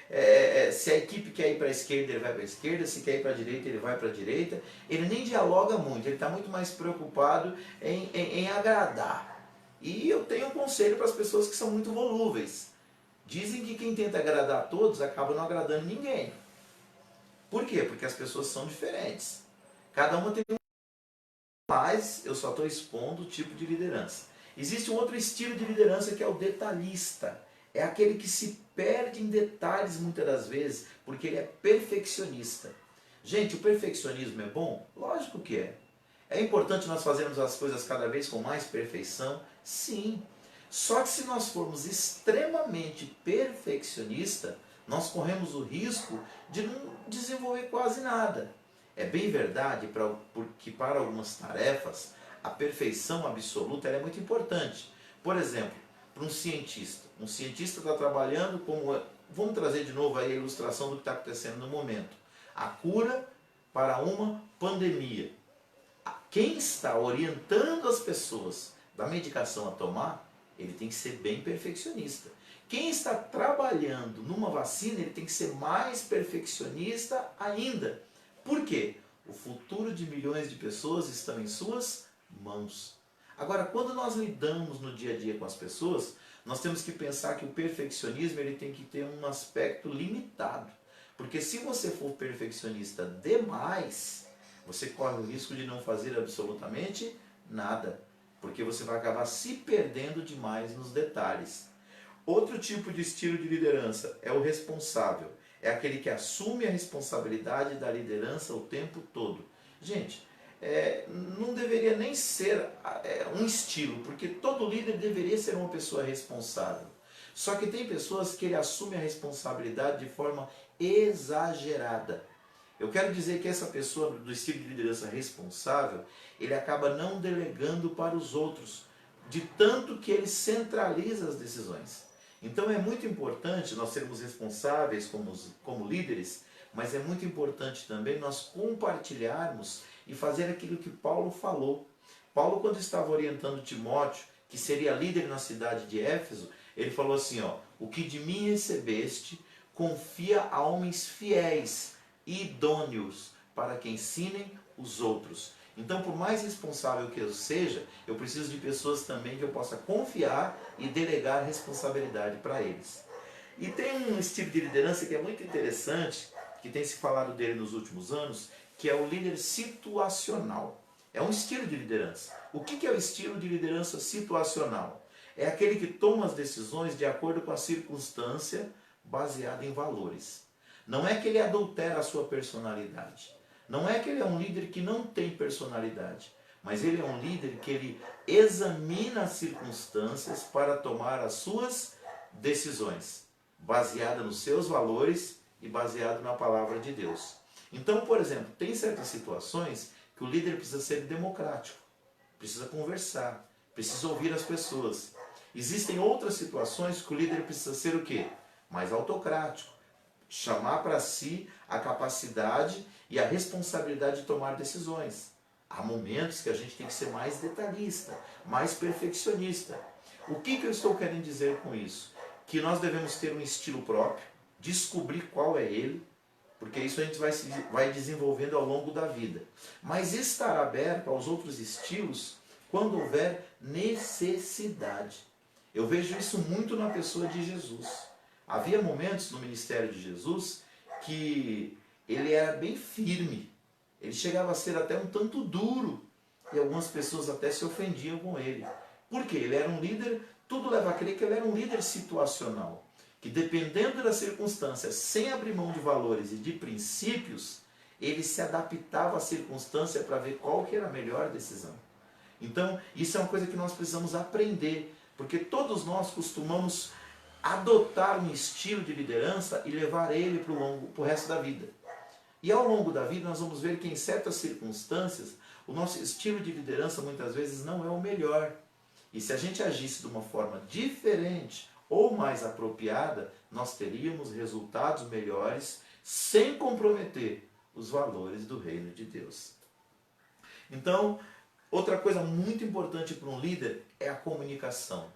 se a equipe quer ir para a esquerda, ele vai para a esquerda, se quer ir para a direita, ele vai para a direita. Ele nem dialoga muito, ele está muito mais preocupado em agradar. E eu tenho um conselho para as pessoas que são muito volúveis. Dizem que quem tenta agradar a todos acaba não agradando ninguém. Por quê? Porque as pessoas são diferentes. Cada uma tem um... Mas eu só estou expondo o tipo de liderança. Existe um outro estilo de liderança que é o detalhista. É aquele que se perde em detalhes muitas das vezes, porque ele é perfeccionista. Gente, o perfeccionismo é bom? Lógico que é. É importante nós fazermos as coisas cada vez com mais perfeição? Sim. Só que se nós formos extremamente perfeccionistas, nós corremos o risco de não desenvolver quase nada. É bem verdade que para algumas tarefas a perfeição absoluta ela é muito importante. Por exemplo, para um cientista está trabalhando como... Vamos trazer de novo aí a ilustração do que está acontecendo no momento. A cura para uma pandemia. Quem está orientando as pessoas da medicação a tomar, ele tem que ser bem perfeccionista. Quem está trabalhando numa vacina, ele tem que ser mais perfeccionista ainda. Por quê? O futuro de milhões de pessoas está em suas mãos. Agora, quando nós lidamos no dia a dia com as pessoas, nós temos que pensar que o perfeccionismo ele tem que ter um aspecto limitado. Porque se você for perfeccionista demais, você corre o risco de não fazer absolutamente nada. Porque você vai acabar se perdendo demais nos detalhes. Outro tipo de estilo de liderança é o responsável. É aquele que assume a responsabilidade da liderança o tempo todo. Gente, não deveria nem ser um estilo, porque todo líder deveria ser uma pessoa responsável. Só que tem pessoas que ele assume a responsabilidade de forma exagerada. Eu quero dizer que essa pessoa do estilo de liderança responsável, ele acaba não delegando para os outros, de tanto que ele centraliza as decisões. Então é muito importante nós sermos responsáveis como líderes, mas é muito importante também nós compartilharmos e fazer aquilo que Paulo falou. Paulo, quando estava orientando Timóteo, que seria líder na cidade de Éfeso, ele falou assim, ó, o que de mim recebeste, confia a homens fiéis e idôneos para que ensinem os outros. Então, por mais responsável que eu seja, eu preciso de pessoas também que eu possa confiar e delegar responsabilidade para eles. E tem um estilo de liderança que é muito interessante, que tem se falado dele nos últimos anos, que é o líder situacional. É um estilo de liderança. O que é o estilo de liderança situacional? É aquele que toma as decisões de acordo com a circunstância, baseado em valores. Não é que ele adultera a sua personalidade. Não é que ele é um líder que não tem personalidade, mas ele é um líder que ele examina as circunstâncias para tomar as suas decisões, baseada nos seus valores e baseado na palavra de Deus. Então, por exemplo, tem certas situações que o líder precisa ser democrático, precisa conversar, precisa ouvir as pessoas. Existem outras situações que o líder precisa ser o quê? Mais autocrático, chamar para si a capacidade e a responsabilidade de tomar decisões. Há momentos que a gente tem que ser mais detalhista, mais perfeccionista. O que eu estou querendo dizer com isso? Que nós devemos ter um estilo próprio, descobrir qual é ele, porque isso a gente vai desenvolvendo ao longo da vida. Mas estar aberto aos outros estilos quando houver necessidade. Eu vejo isso muito na pessoa de Jesus. Havia momentos no ministério de Jesus que ele era bem firme. Ele chegava a ser até um tanto duro. E algumas pessoas até se ofendiam com ele. Por quê? Ele era um líder, tudo leva a crer que ele era um líder situacional. Que dependendo das circunstâncias, sem abrir mão de valores e de princípios, ele se adaptava à circunstância para ver qual que era a melhor decisão. Então, isso é uma coisa que nós precisamos aprender. Porque todos nós costumamos adotar um estilo de liderança e levar ele para o resto da vida. E ao longo da vida nós vamos ver que em certas circunstâncias o nosso estilo de liderança muitas vezes não é o melhor. E se a gente agisse de uma forma diferente ou mais apropriada, nós teríamos resultados melhores sem comprometer os valores do reino de Deus. Então, outra coisa muito importante para um líder é a comunicação.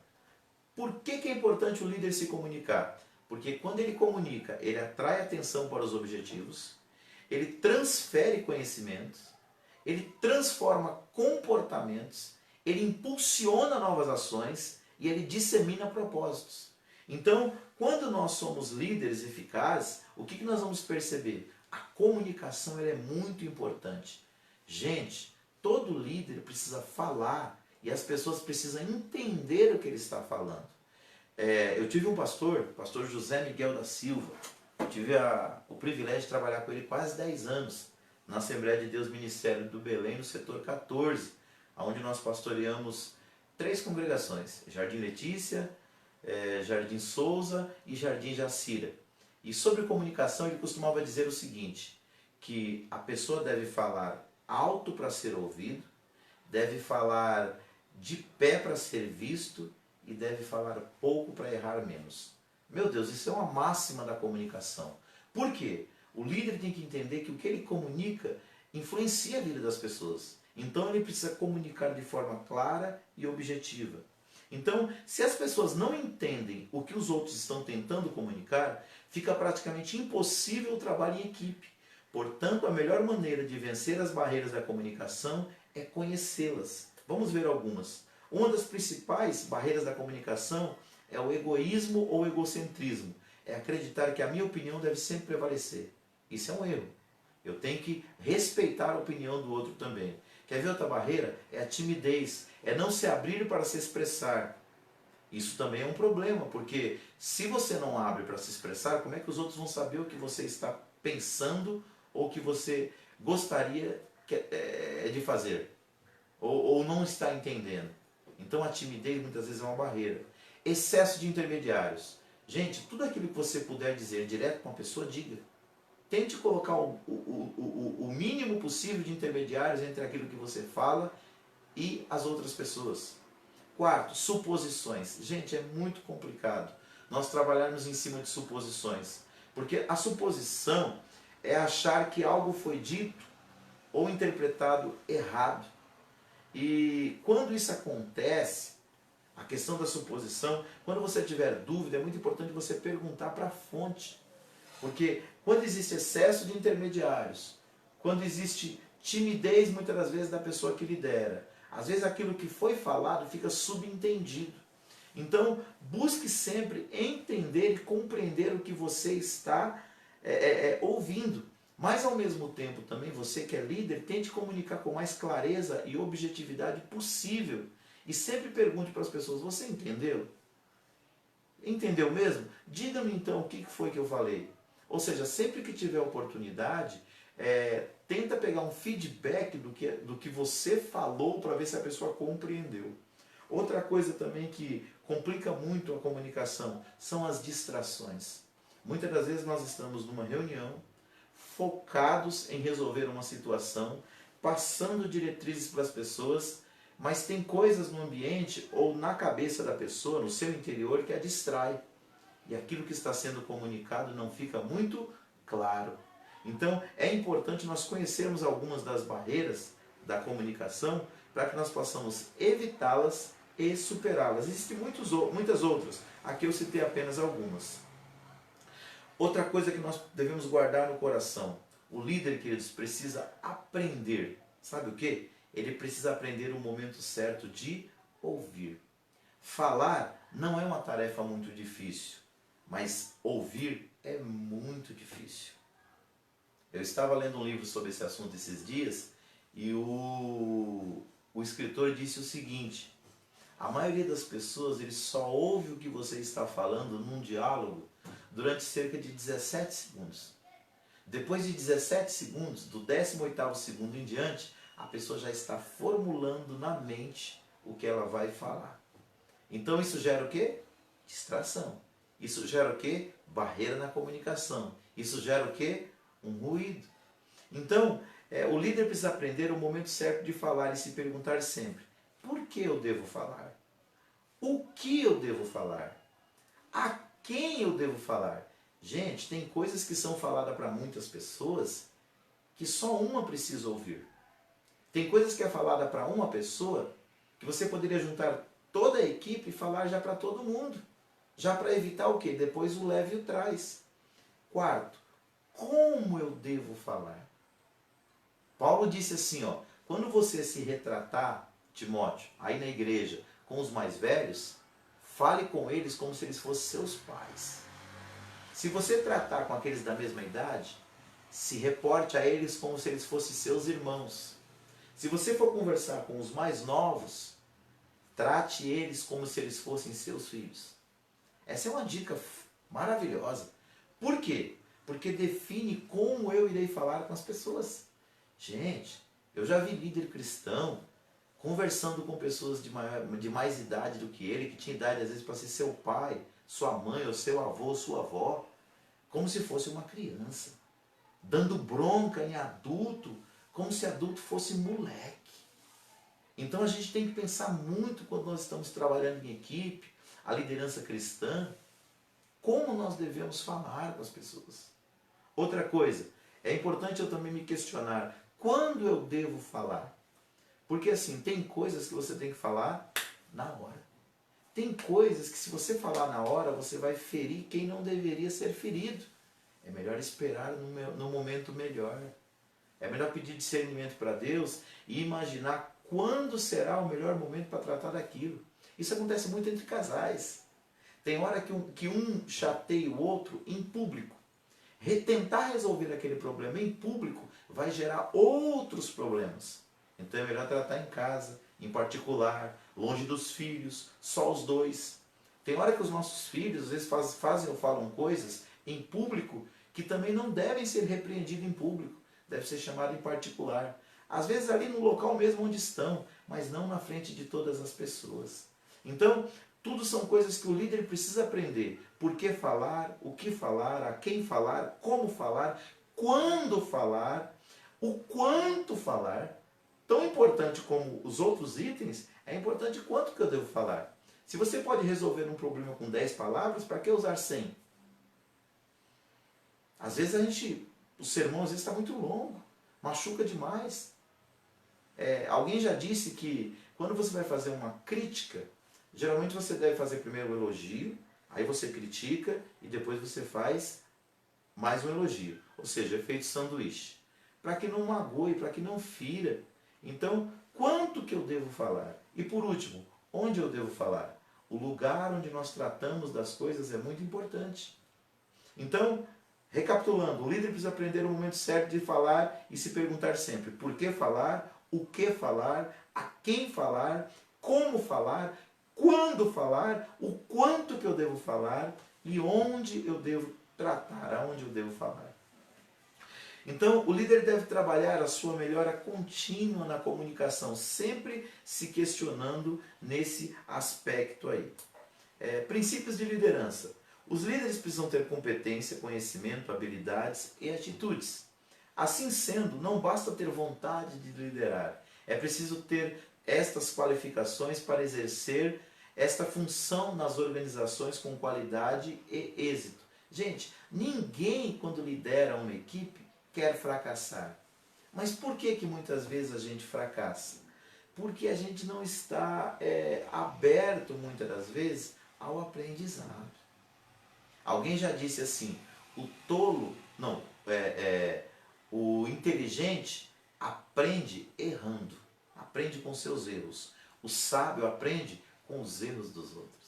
Por que é importante o líder se comunicar? Porque quando ele comunica, ele atrai atenção para os objetivos, ele transfere conhecimentos, ele transforma comportamentos, ele impulsiona novas ações e ele dissemina propósitos. Então, quando nós somos líderes eficazes, o que nós vamos perceber? A comunicação ela é muito importante. Gente, todo líder precisa falar e as pessoas precisam entender o que ele está falando. Eu tive um pastor José Miguel da Silva. Eu tive o privilégio de trabalhar com ele quase 10 anos na Assembleia de Deus Ministério do Belém, no setor 14, onde nós pastoreamos 3 congregações, Jardim Letícia, Jardim Souza e Jardim Jacira. E sobre comunicação ele costumava dizer o seguinte, que a pessoa deve falar alto para ser ouvido, deve falar de pé para ser visto e deve falar pouco para errar menos. Meu Deus, isso é uma máxima da comunicação. Por quê? O líder tem que entender que o que ele comunica influencia a vida das pessoas. Então ele precisa comunicar de forma clara e objetiva. Então, se as pessoas não entendem o que os outros estão tentando comunicar, fica praticamente impossível o trabalho em equipe. Portanto, a melhor maneira de vencer as barreiras da comunicação é conhecê-las. Vamos ver algumas. Uma das principais barreiras da comunicação é o egoísmo ou egocentrismo. É acreditar que a minha opinião deve sempre prevalecer. Isso é um erro. Eu tenho que respeitar a opinião do outro também. Quer ver outra barreira? É a timidez. É não se abrir para se expressar. Isso também é um problema, porque se você não abre para se expressar, como é que os outros vão saber o que você está pensando ou o que você gostaria de fazer? Ou não está entendendo? Então a timidez muitas vezes é uma barreira. Excesso de intermediários. Gente, tudo aquilo que você puder dizer direto com a pessoa, diga. Tente colocar o mínimo possível de intermediários entre aquilo que você fala e as outras pessoas. Quarto, suposições. Gente, é muito complicado nós trabalharmos em cima de suposições. Porque a suposição é achar que algo foi dito ou interpretado errado. E quando isso acontece, a questão da suposição, quando você tiver dúvida, é muito importante você perguntar para a fonte. Porque quando existe excesso de intermediários, quando existe timidez muitas das vezes da pessoa que lidera, às vezes aquilo que foi falado fica subentendido. Então, busque sempre entender e compreender o que você está ouvindo. Mas, ao mesmo tempo, também você que é líder, tente comunicar com mais clareza e objetividade possível. E sempre pergunte para as pessoas, você entendeu? Entendeu mesmo? Diga-me então o que foi que eu falei. Ou seja, sempre que tiver oportunidade, tenta pegar um feedback do que você falou para ver se a pessoa compreendeu. Outra coisa também que complica muito a comunicação são as distrações. Muitas das vezes nós estamos numa reunião, focados em resolver uma situação, passando diretrizes para as pessoas, mas tem coisas no ambiente ou na cabeça da pessoa, no seu interior, que a distrai. E aquilo que está sendo comunicado não fica muito claro. Então é importante nós conhecermos algumas das barreiras da comunicação para que nós possamos evitá-las e superá-las. Existem muitas outras, aqui eu citei apenas algumas. Outra coisa que nós devemos guardar no coração, o líder, queridos, precisa aprender. Sabe o que? Ele precisa aprender o momento certo de ouvir. Falar não é uma tarefa muito difícil, mas ouvir é muito difícil. Eu estava lendo um livro sobre esse assunto esses dias e o escritor disse o seguinte: a maioria das pessoas ele só ouve o que você está falando num diálogo durante cerca de 17 segundos. Depois de 17 segundos, do 18º segundo em diante, a pessoa já está formulando na mente o que ela vai falar. Então isso gera o quê? Distração. Isso gera o quê? Barreira na comunicação. Isso gera o quê? Um ruído. Então, o líder precisa aprender o momento certo de falar e se perguntar sempre: por que eu devo falar? O que eu devo falar? A quem eu devo falar? Gente, tem coisas que são faladas para muitas pessoas que só uma precisa ouvir. Tem coisas que é falada para uma pessoa que você poderia juntar toda a equipe e falar já para todo mundo. Já para evitar o quê? Depois o leve e o traz. Quarto, como eu devo falar? Paulo disse assim, quando você se retratar, Timóteo, aí na igreja, com os mais velhos, fale com eles como se eles fossem seus pais. Se você tratar com aqueles da mesma idade, se reporte a eles como se eles fossem seus irmãos. Se você for conversar com os mais novos, trate eles como se eles fossem seus filhos. Essa é uma dica maravilhosa. Por quê? Porque define como eu irei falar com as pessoas. Gente, eu já vi líder cristão conversando com pessoas de mais idade do que ele, que tinha idade às vezes para ser seu pai, sua mãe, ou seu avô, sua avó, como se fosse uma criança, dando bronca em adulto, como se adulto fosse moleque. Então a gente tem que pensar muito quando nós estamos trabalhando em equipe, a liderança cristã, como nós devemos falar com as pessoas. Outra coisa, é importante eu também me questionar, quando eu devo falar? Porque assim, tem coisas que você tem que falar na hora. Tem coisas que se você falar na hora, você vai ferir quem não deveria ser ferido. É melhor esperar no momento melhor. É melhor pedir discernimento para Deus e imaginar quando será o melhor momento para tratar daquilo. Isso acontece muito entre casais. Tem hora que um chateia o outro em público. Tentar resolver aquele problema em público vai gerar outros problemas. Então é melhor tratar em casa, em particular, longe dos filhos, só os dois. Tem hora que os nossos filhos às vezes fazem ou falam coisas em público que também não devem ser repreendidos em público, deve ser chamado em particular. Às vezes ali no local mesmo onde estão, mas não na frente de todas as pessoas. Então, tudo são coisas que o líder precisa aprender. Por que falar, o que falar, a quem falar, como falar, quando falar, o quanto falar. Tão importante como os outros itens, é importante quanto que eu devo falar. Se você pode resolver um problema com 10 palavras, para que usar 100? Às vezes o sermão às vezes está muito longo, machuca demais. Alguém já disse que quando você vai fazer uma crítica, geralmente você deve fazer primeiro um elogio, aí você critica e depois você faz mais um elogio. Ou seja, efeito sanduíche. Para que não magoe, para que não fira. Então, quanto que eu devo falar? E por último, onde eu devo falar? O lugar onde nós tratamos das coisas é muito importante. Então, recapitulando, o líder precisa aprender o momento certo de falar e se perguntar sempre por que falar, o que falar, a quem falar, como falar, quando falar, o quanto que eu devo falar e onde eu devo tratar, aonde eu devo falar. Então, o líder deve trabalhar a sua melhora contínua na comunicação, sempre se questionando nesse aspecto aí. Princípios de liderança. Os líderes precisam ter competência, conhecimento, habilidades e atitudes. Assim sendo, não basta ter vontade de liderar. É preciso ter estas qualificações para exercer esta função nas organizações com qualidade e êxito. Gente, ninguém quando lidera uma equipe quer fracassar. Mas por que muitas vezes a gente fracassa? Porque a gente não está aberto, muitas das vezes, ao aprendizado. Alguém já disse assim, o inteligente aprende errando, aprende com seus erros. O sábio aprende com os erros dos outros.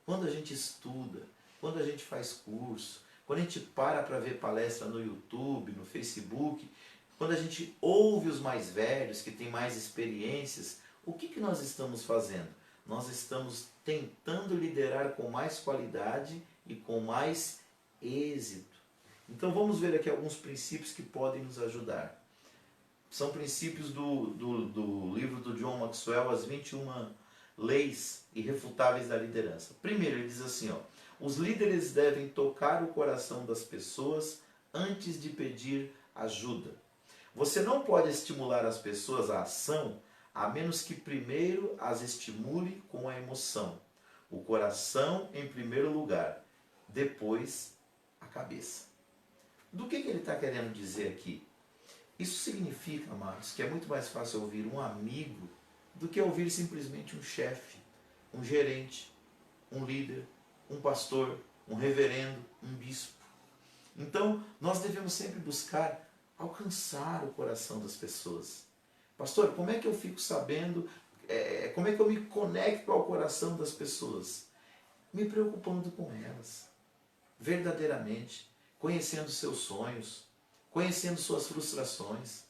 Quando a gente estuda, quando a gente faz curso, quando a gente para ver palestra no YouTube, no Facebook, quando a gente ouve os mais velhos, que têm mais experiências, o que nós estamos fazendo? Nós estamos tentando liderar com mais qualidade e com mais êxito. Então vamos ver aqui alguns princípios que podem nos ajudar. São princípios do livro do John Maxwell, As 21 Leis Irrefutáveis da Liderança. Primeiro, ele diz assim, os líderes devem tocar o coração das pessoas antes de pedir ajuda. Você não pode estimular as pessoas à ação a menos que primeiro as estimule com a emoção. O coração em primeiro lugar, depois a cabeça. Do que ele está querendo dizer aqui? Isso significa, amados, que é muito mais fácil ouvir um amigo do que ouvir simplesmente um chefe, um gerente, um líder, um pastor, um reverendo, um bispo. Então, nós devemos sempre buscar alcançar o coração das pessoas. Pastor, como é que eu fico sabendo, como é que eu me conecto ao coração das pessoas? Me preocupando com elas, verdadeiramente, conhecendo seus sonhos, conhecendo suas frustrações,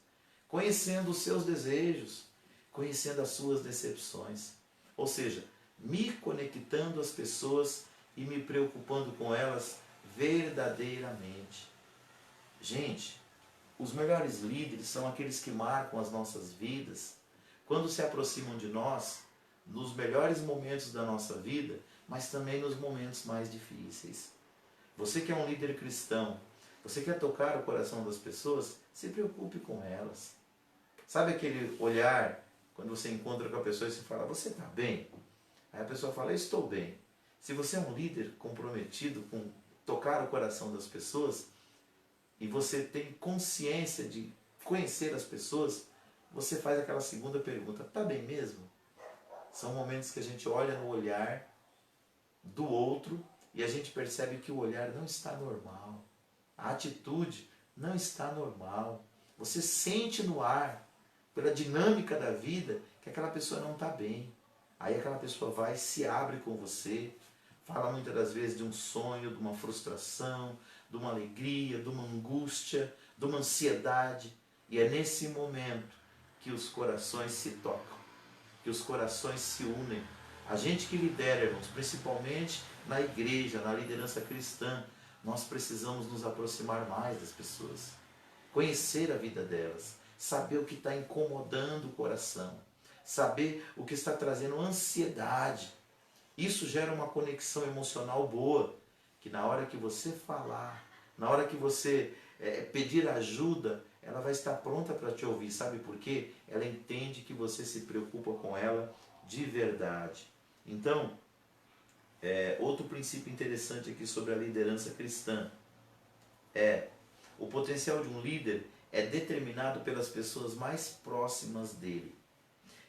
conhecendo os seus desejos, conhecendo as suas decepções. Ou seja, me conectando às pessoas e me preocupando com elas verdadeiramente. Gente, os melhores líderes são aqueles que marcam as nossas vidas quando se aproximam de nós nos melhores momentos da nossa vida, mas também nos momentos mais difíceis. Você que é um líder cristão, você quer tocar o coração das pessoas, se preocupe com elas. Sabe aquele olhar Quando você encontra com a pessoa e você fala, você está bem? Aí a pessoa fala, eu estou bem. Se você é um líder comprometido com tocar o coração das pessoas e você tem consciência de conhecer as pessoas, você faz aquela segunda pergunta, está bem mesmo? São momentos que a gente olha no olhar do outro e a gente percebe que o olhar não está normal. A atitude não está normal. Você sente no ar, pela dinâmica da vida, que aquela pessoa não está bem. Aí aquela pessoa vai, se abre com você, fala muitas das vezes de um sonho, de uma frustração, de uma alegria, de uma angústia, de uma ansiedade. E é nesse momento que os corações se tocam, que os corações se unem. A gente que lidera, irmãos, principalmente na igreja, na liderança cristã, nós precisamos nos aproximar mais das pessoas, conhecer a vida delas, saber o que está incomodando o coração, saber o que está trazendo ansiedade. Isso gera uma conexão emocional boa, que na hora que você falar, na hora que você pedir ajuda, ela vai estar pronta para te ouvir. Sabe por quê? Ela entende que você se preocupa com ela de verdade. Então, outro princípio interessante aqui sobre a liderança cristã é o potencial de um líder é determinado pelas pessoas mais próximas dele.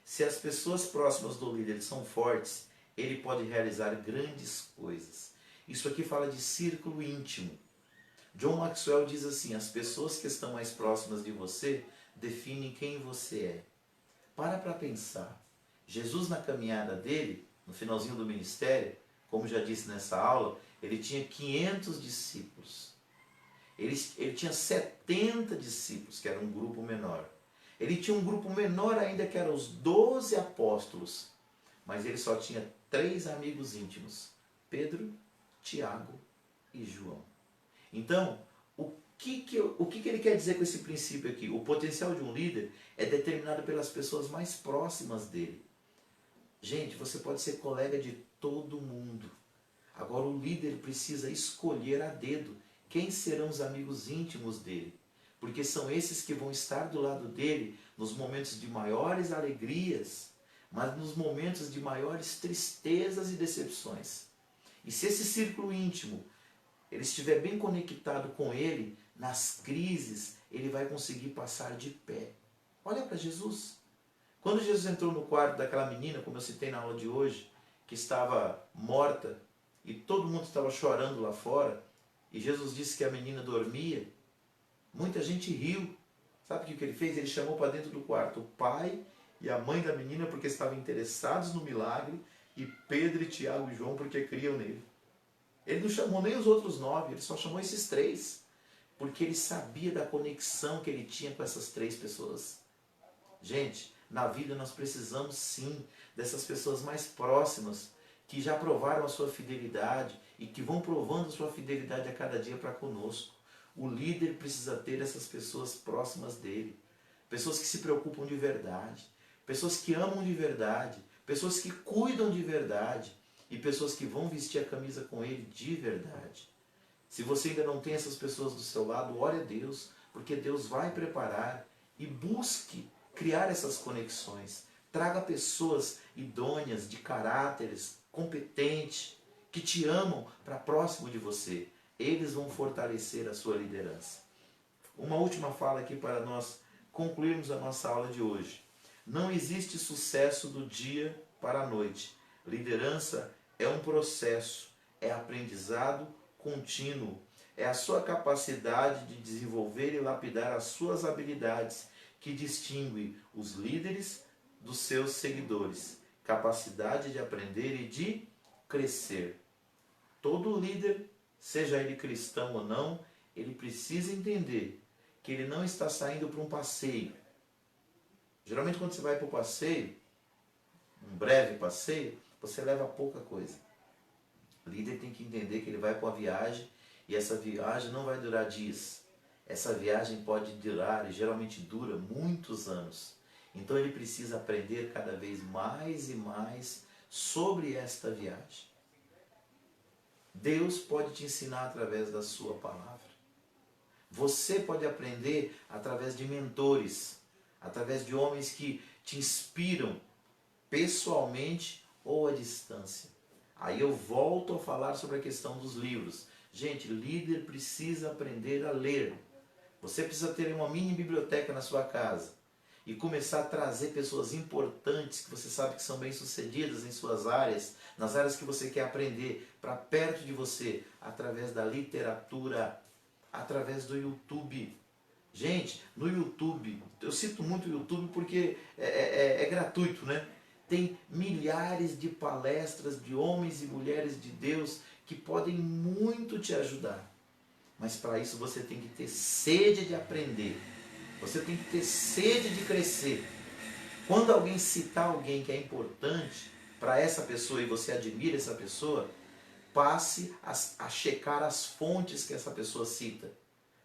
Se as pessoas próximas do líder são fortes, ele pode realizar grandes coisas. Isso aqui fala de círculo íntimo. John Maxwell diz assim, as pessoas que estão mais próximas de você definem quem você é. Para pensar. Jesus na caminhada dele, no finalzinho do ministério, como já disse nessa aula, ele tinha 500 discípulos. Ele tinha 70 discípulos, que era um grupo menor. Ele tinha um grupo menor ainda, que eram os 12 apóstolos. Mas ele só tinha 3 amigos íntimos. Pedro, Tiago e João. Então, o que ele quer dizer com esse princípio aqui? O potencial de um líder é determinado pelas pessoas mais próximas dele. Gente, você pode ser colega de todo mundo. Agora o líder precisa escolher a dedo quem serão os amigos íntimos dele. Porque são esses que vão estar do lado dele nos momentos de maiores alegrias, mas nos momentos de maiores tristezas e decepções. E se esse círculo íntimo ele estiver bem conectado com ele, nas crises, ele vai conseguir passar de pé. Olha para Jesus. Quando Jesus entrou no quarto daquela menina, como eu citei na aula de hoje, que estava morta, e todo mundo estava chorando lá fora, e Jesus disse que a menina dormia, muita gente riu. Sabe o que ele fez? Ele chamou para dentro do quarto o pai e a mãe da menina, porque estavam interessados no milagre, e Pedro, Tiago e João, porque criam nele. Ele não chamou nem os outros 9, ele só chamou esses 3. Porque ele sabia da conexão que ele tinha com essas 3 pessoas. Gente, na vida nós precisamos sim dessas pessoas mais próximas, que já provaram a sua fidelidade e que vão provando a sua fidelidade a cada dia para conosco. O líder precisa ter essas pessoas próximas dele. Pessoas que se preocupam de verdade. Pessoas que amam de verdade. Pessoas que cuidam de verdade. E pessoas que vão vestir a camisa com ele de verdade. Se você ainda não tem essas pessoas do seu lado, ore a Deus, porque Deus vai preparar e busque criar essas conexões. Traga pessoas idôneas, de caráteres, competentes, que te amam para próximo de você. Eles vão fortalecer a sua liderança. Uma última fala aqui para nós concluirmos a nossa aula de hoje. Não existe sucesso do dia para a noite. Liderança é um processo, é aprendizado contínuo, é a sua capacidade de desenvolver e lapidar as suas habilidades que distingue os líderes dos seus seguidores, capacidade de aprender e de crescer. Todo líder, seja ele cristão ou não, ele precisa entender que ele não está saindo para um passeio. Geralmente quando você vai para o passeio, um breve passeio, você leva pouca coisa. O líder tem que entender que ele vai para uma viagem e essa viagem não vai durar dias. Essa viagem pode durar, e geralmente dura, muitos anos. Então ele precisa aprender cada vez mais e mais sobre esta viagem. Deus pode te ensinar através da sua palavra. Você pode aprender através de mentores, através de homens que te inspiram pessoalmente ou à distância. Aí eu volto a falar sobre a questão dos livros. Gente, líder precisa aprender a ler. Você precisa ter uma mini biblioteca na sua casa e começar a trazer pessoas importantes que você sabe que são bem-sucedidas em suas áreas, nas áreas que você quer aprender, para perto de você, através da literatura, através do YouTube. Gente, no YouTube, eu cito muito o YouTube porque é gratuito, né? Tem milhares de palestras de homens e mulheres de Deus que podem muito te ajudar. Mas para isso você tem que ter sede de aprender. Você tem que ter sede de crescer. Quando alguém citar alguém que é importante para essa pessoa e você admira essa pessoa, passe a checar as fontes que essa pessoa cita.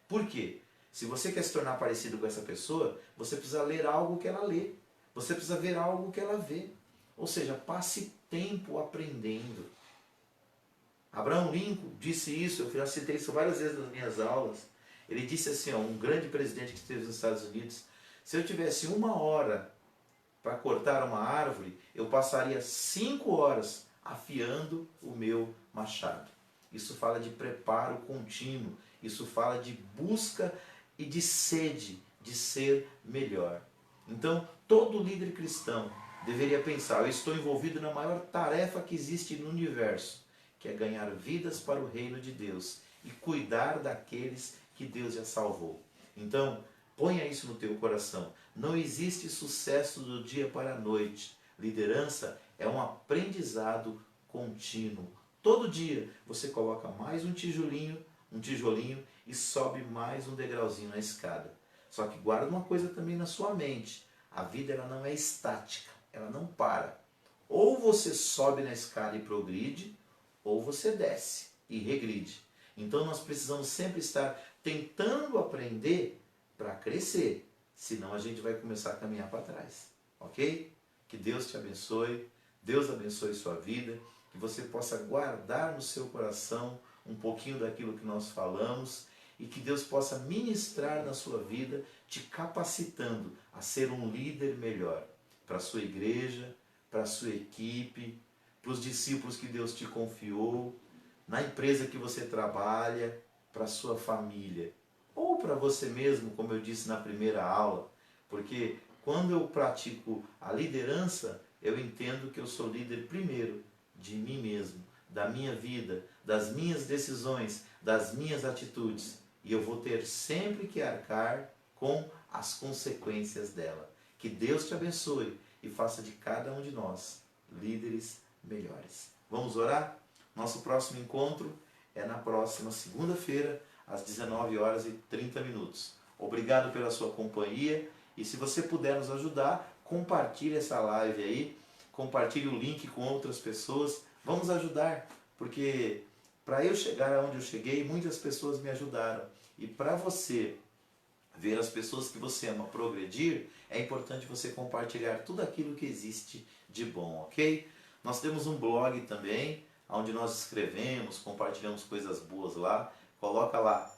Por quê? Se você quer se tornar parecido com essa pessoa, você precisa ler algo que ela lê. Você precisa ver algo que ela vê. Ou seja, passe tempo aprendendo. Abraham Lincoln disse isso, eu já citei isso várias vezes nas minhas aulas. Ele disse assim, ó, um grande presidente que esteve nos Estados Unidos, se eu tivesse 1 hora para cortar uma árvore, eu passaria 5 horas afiando o meu machado. Isso fala de preparo contínuo, isso fala de busca e de sede de ser melhor. Então, todo líder cristão deveria pensar, eu estou envolvido na maior tarefa que existe no universo, que é ganhar vidas para o reino de Deus e cuidar daqueles que Deus já salvou. Então, ponha isso no teu coração. Não existe sucesso do dia para a noite. Liderança é um aprendizado contínuo. Todo dia você coloca mais um tijolinho e sobe mais um degrauzinho na escada. Só que guarda uma coisa também na sua mente. A vida ela não é estática, ela não para. Ou você sobe na escada e progride, ou você desce e regride. Então nós precisamos sempre estar tentando aprender para crescer, senão a gente vai começar a caminhar para trás, ok? Que Deus te abençoe, Deus abençoe sua vida, que você possa guardar no seu coração um pouquinho daquilo que nós falamos e que Deus possa ministrar na sua vida, te capacitando a ser um líder melhor para a sua igreja, para a sua equipe, para os discípulos que Deus te confiou, na empresa que você trabalha, para a sua família, ou para você mesmo, como eu disse na primeira aula, porque quando eu pratico a liderança, eu entendo que eu sou líder primeiro de mim mesmo, da minha vida, das minhas decisões, das minhas atitudes, e eu vou ter sempre que arcar com as consequências dela. Que Deus te abençoe e faça de cada um de nós líderes melhores. Vamos orar? Nosso próximo encontro é na próxima segunda-feira, às 19h30. Obrigado pela sua companhia e se você puder nos ajudar, compartilhe essa live aí, compartilhe o link com outras pessoas. Vamos ajudar, porque para eu chegar aonde eu cheguei, muitas pessoas me ajudaram. E para você ver as pessoas que você ama progredir, é importante você compartilhar tudo aquilo que existe de bom, ok? Nós temos um blog também, onde nós escrevemos, compartilhamos coisas boas lá. Coloca lá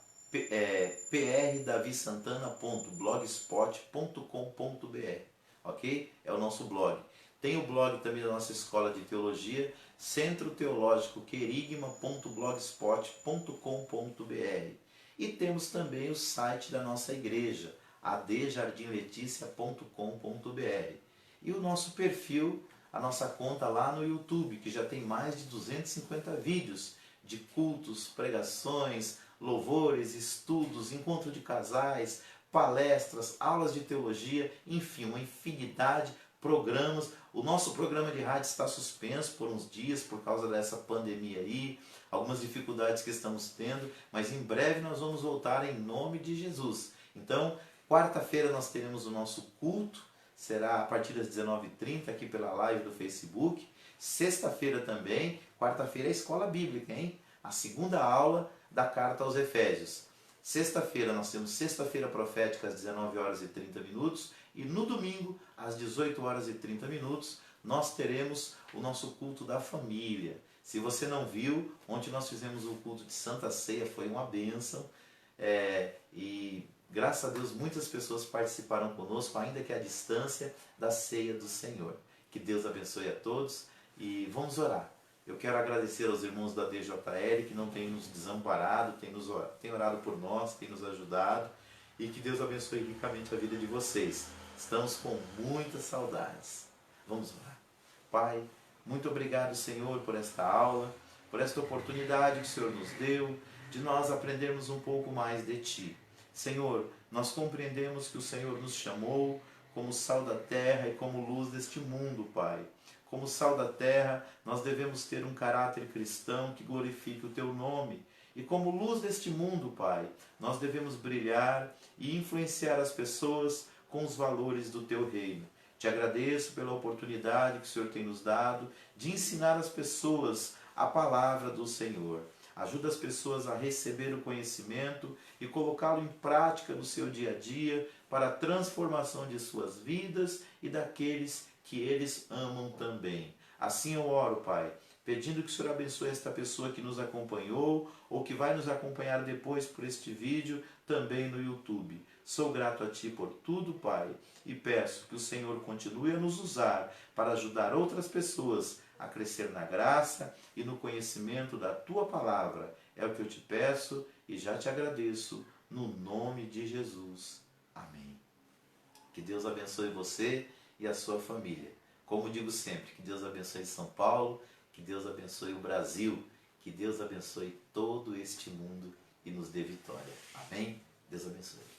prdavissantana.blogspot.com.br, ok? É o nosso blog. Tem o blog também da nossa escola de teologia, Centro Teológico Querigma.blogspot.com.br. E temos também o site da nossa igreja, adjardimleticia.com.br. E o nosso perfil, a nossa conta lá no YouTube, que já tem mais de 250 vídeos de cultos, pregações, louvores, estudos, encontro de casais, palestras, aulas de teologia, enfim, uma infinidade de programas. O nosso programa de rádio está suspenso por uns dias por causa dessa pandemia aí, algumas dificuldades que estamos tendo, mas em breve nós vamos voltar em nome de Jesus. Então, quarta-feira nós teremos o nosso culto, será a partir das 19h30 aqui pela live do Facebook. Sexta-feira também, quarta-feira é a escola bíblica, hein? A segunda aula da carta aos Efésios. Sexta-feira nós temos sexta-feira profética às 19h30 e no domingo às 18h30 nós teremos o nosso culto da família. Se você não viu, ontem nós fizemos o culto de Santa Ceia, foi uma bênção e Graças a Deus, muitas pessoas participaram conosco, ainda que à distância, da ceia do Senhor. Que Deus abençoe a todos e vamos orar. Eu quero agradecer aos irmãos da DJL que não têm nos desamparado, têm orado por nós, têm nos ajudado, e que Deus abençoe ricamente a vida de vocês. Estamos com muitas saudades. Vamos orar. Pai, muito obrigado, Senhor, por esta aula, por esta oportunidade que o Senhor nos deu de nós aprendermos um pouco mais de Ti. Senhor, nós compreendemos que o Senhor nos chamou como sal da terra e como luz deste mundo, Pai. Como sal da terra, nós devemos ter um caráter cristão que glorifique o Teu nome. E como luz deste mundo, Pai, nós devemos brilhar e influenciar as pessoas com os valores do Teu reino. Te agradeço pela oportunidade que o Senhor tem nos dado de ensinar as pessoas a palavra do Senhor. Ajuda as pessoas a receber o conhecimento e colocá-lo em prática no seu dia a dia para a transformação de suas vidas e daqueles que eles amam também. Assim eu oro, Pai, pedindo que o Senhor abençoe esta pessoa que nos acompanhou ou que vai nos acompanhar depois por este vídeo também no YouTube. Sou grato a Ti por tudo, Pai, e peço que o Senhor continue a nos usar para ajudar outras pessoas a crescer na graça e no conhecimento da Tua palavra. É o que eu te peço e já te agradeço, no nome de Jesus. Amém. Que Deus abençoe você e a sua família. Como digo sempre, que Deus abençoe São Paulo, que Deus abençoe o Brasil, que Deus abençoe todo este mundo e nos dê vitória. Amém? Deus abençoe.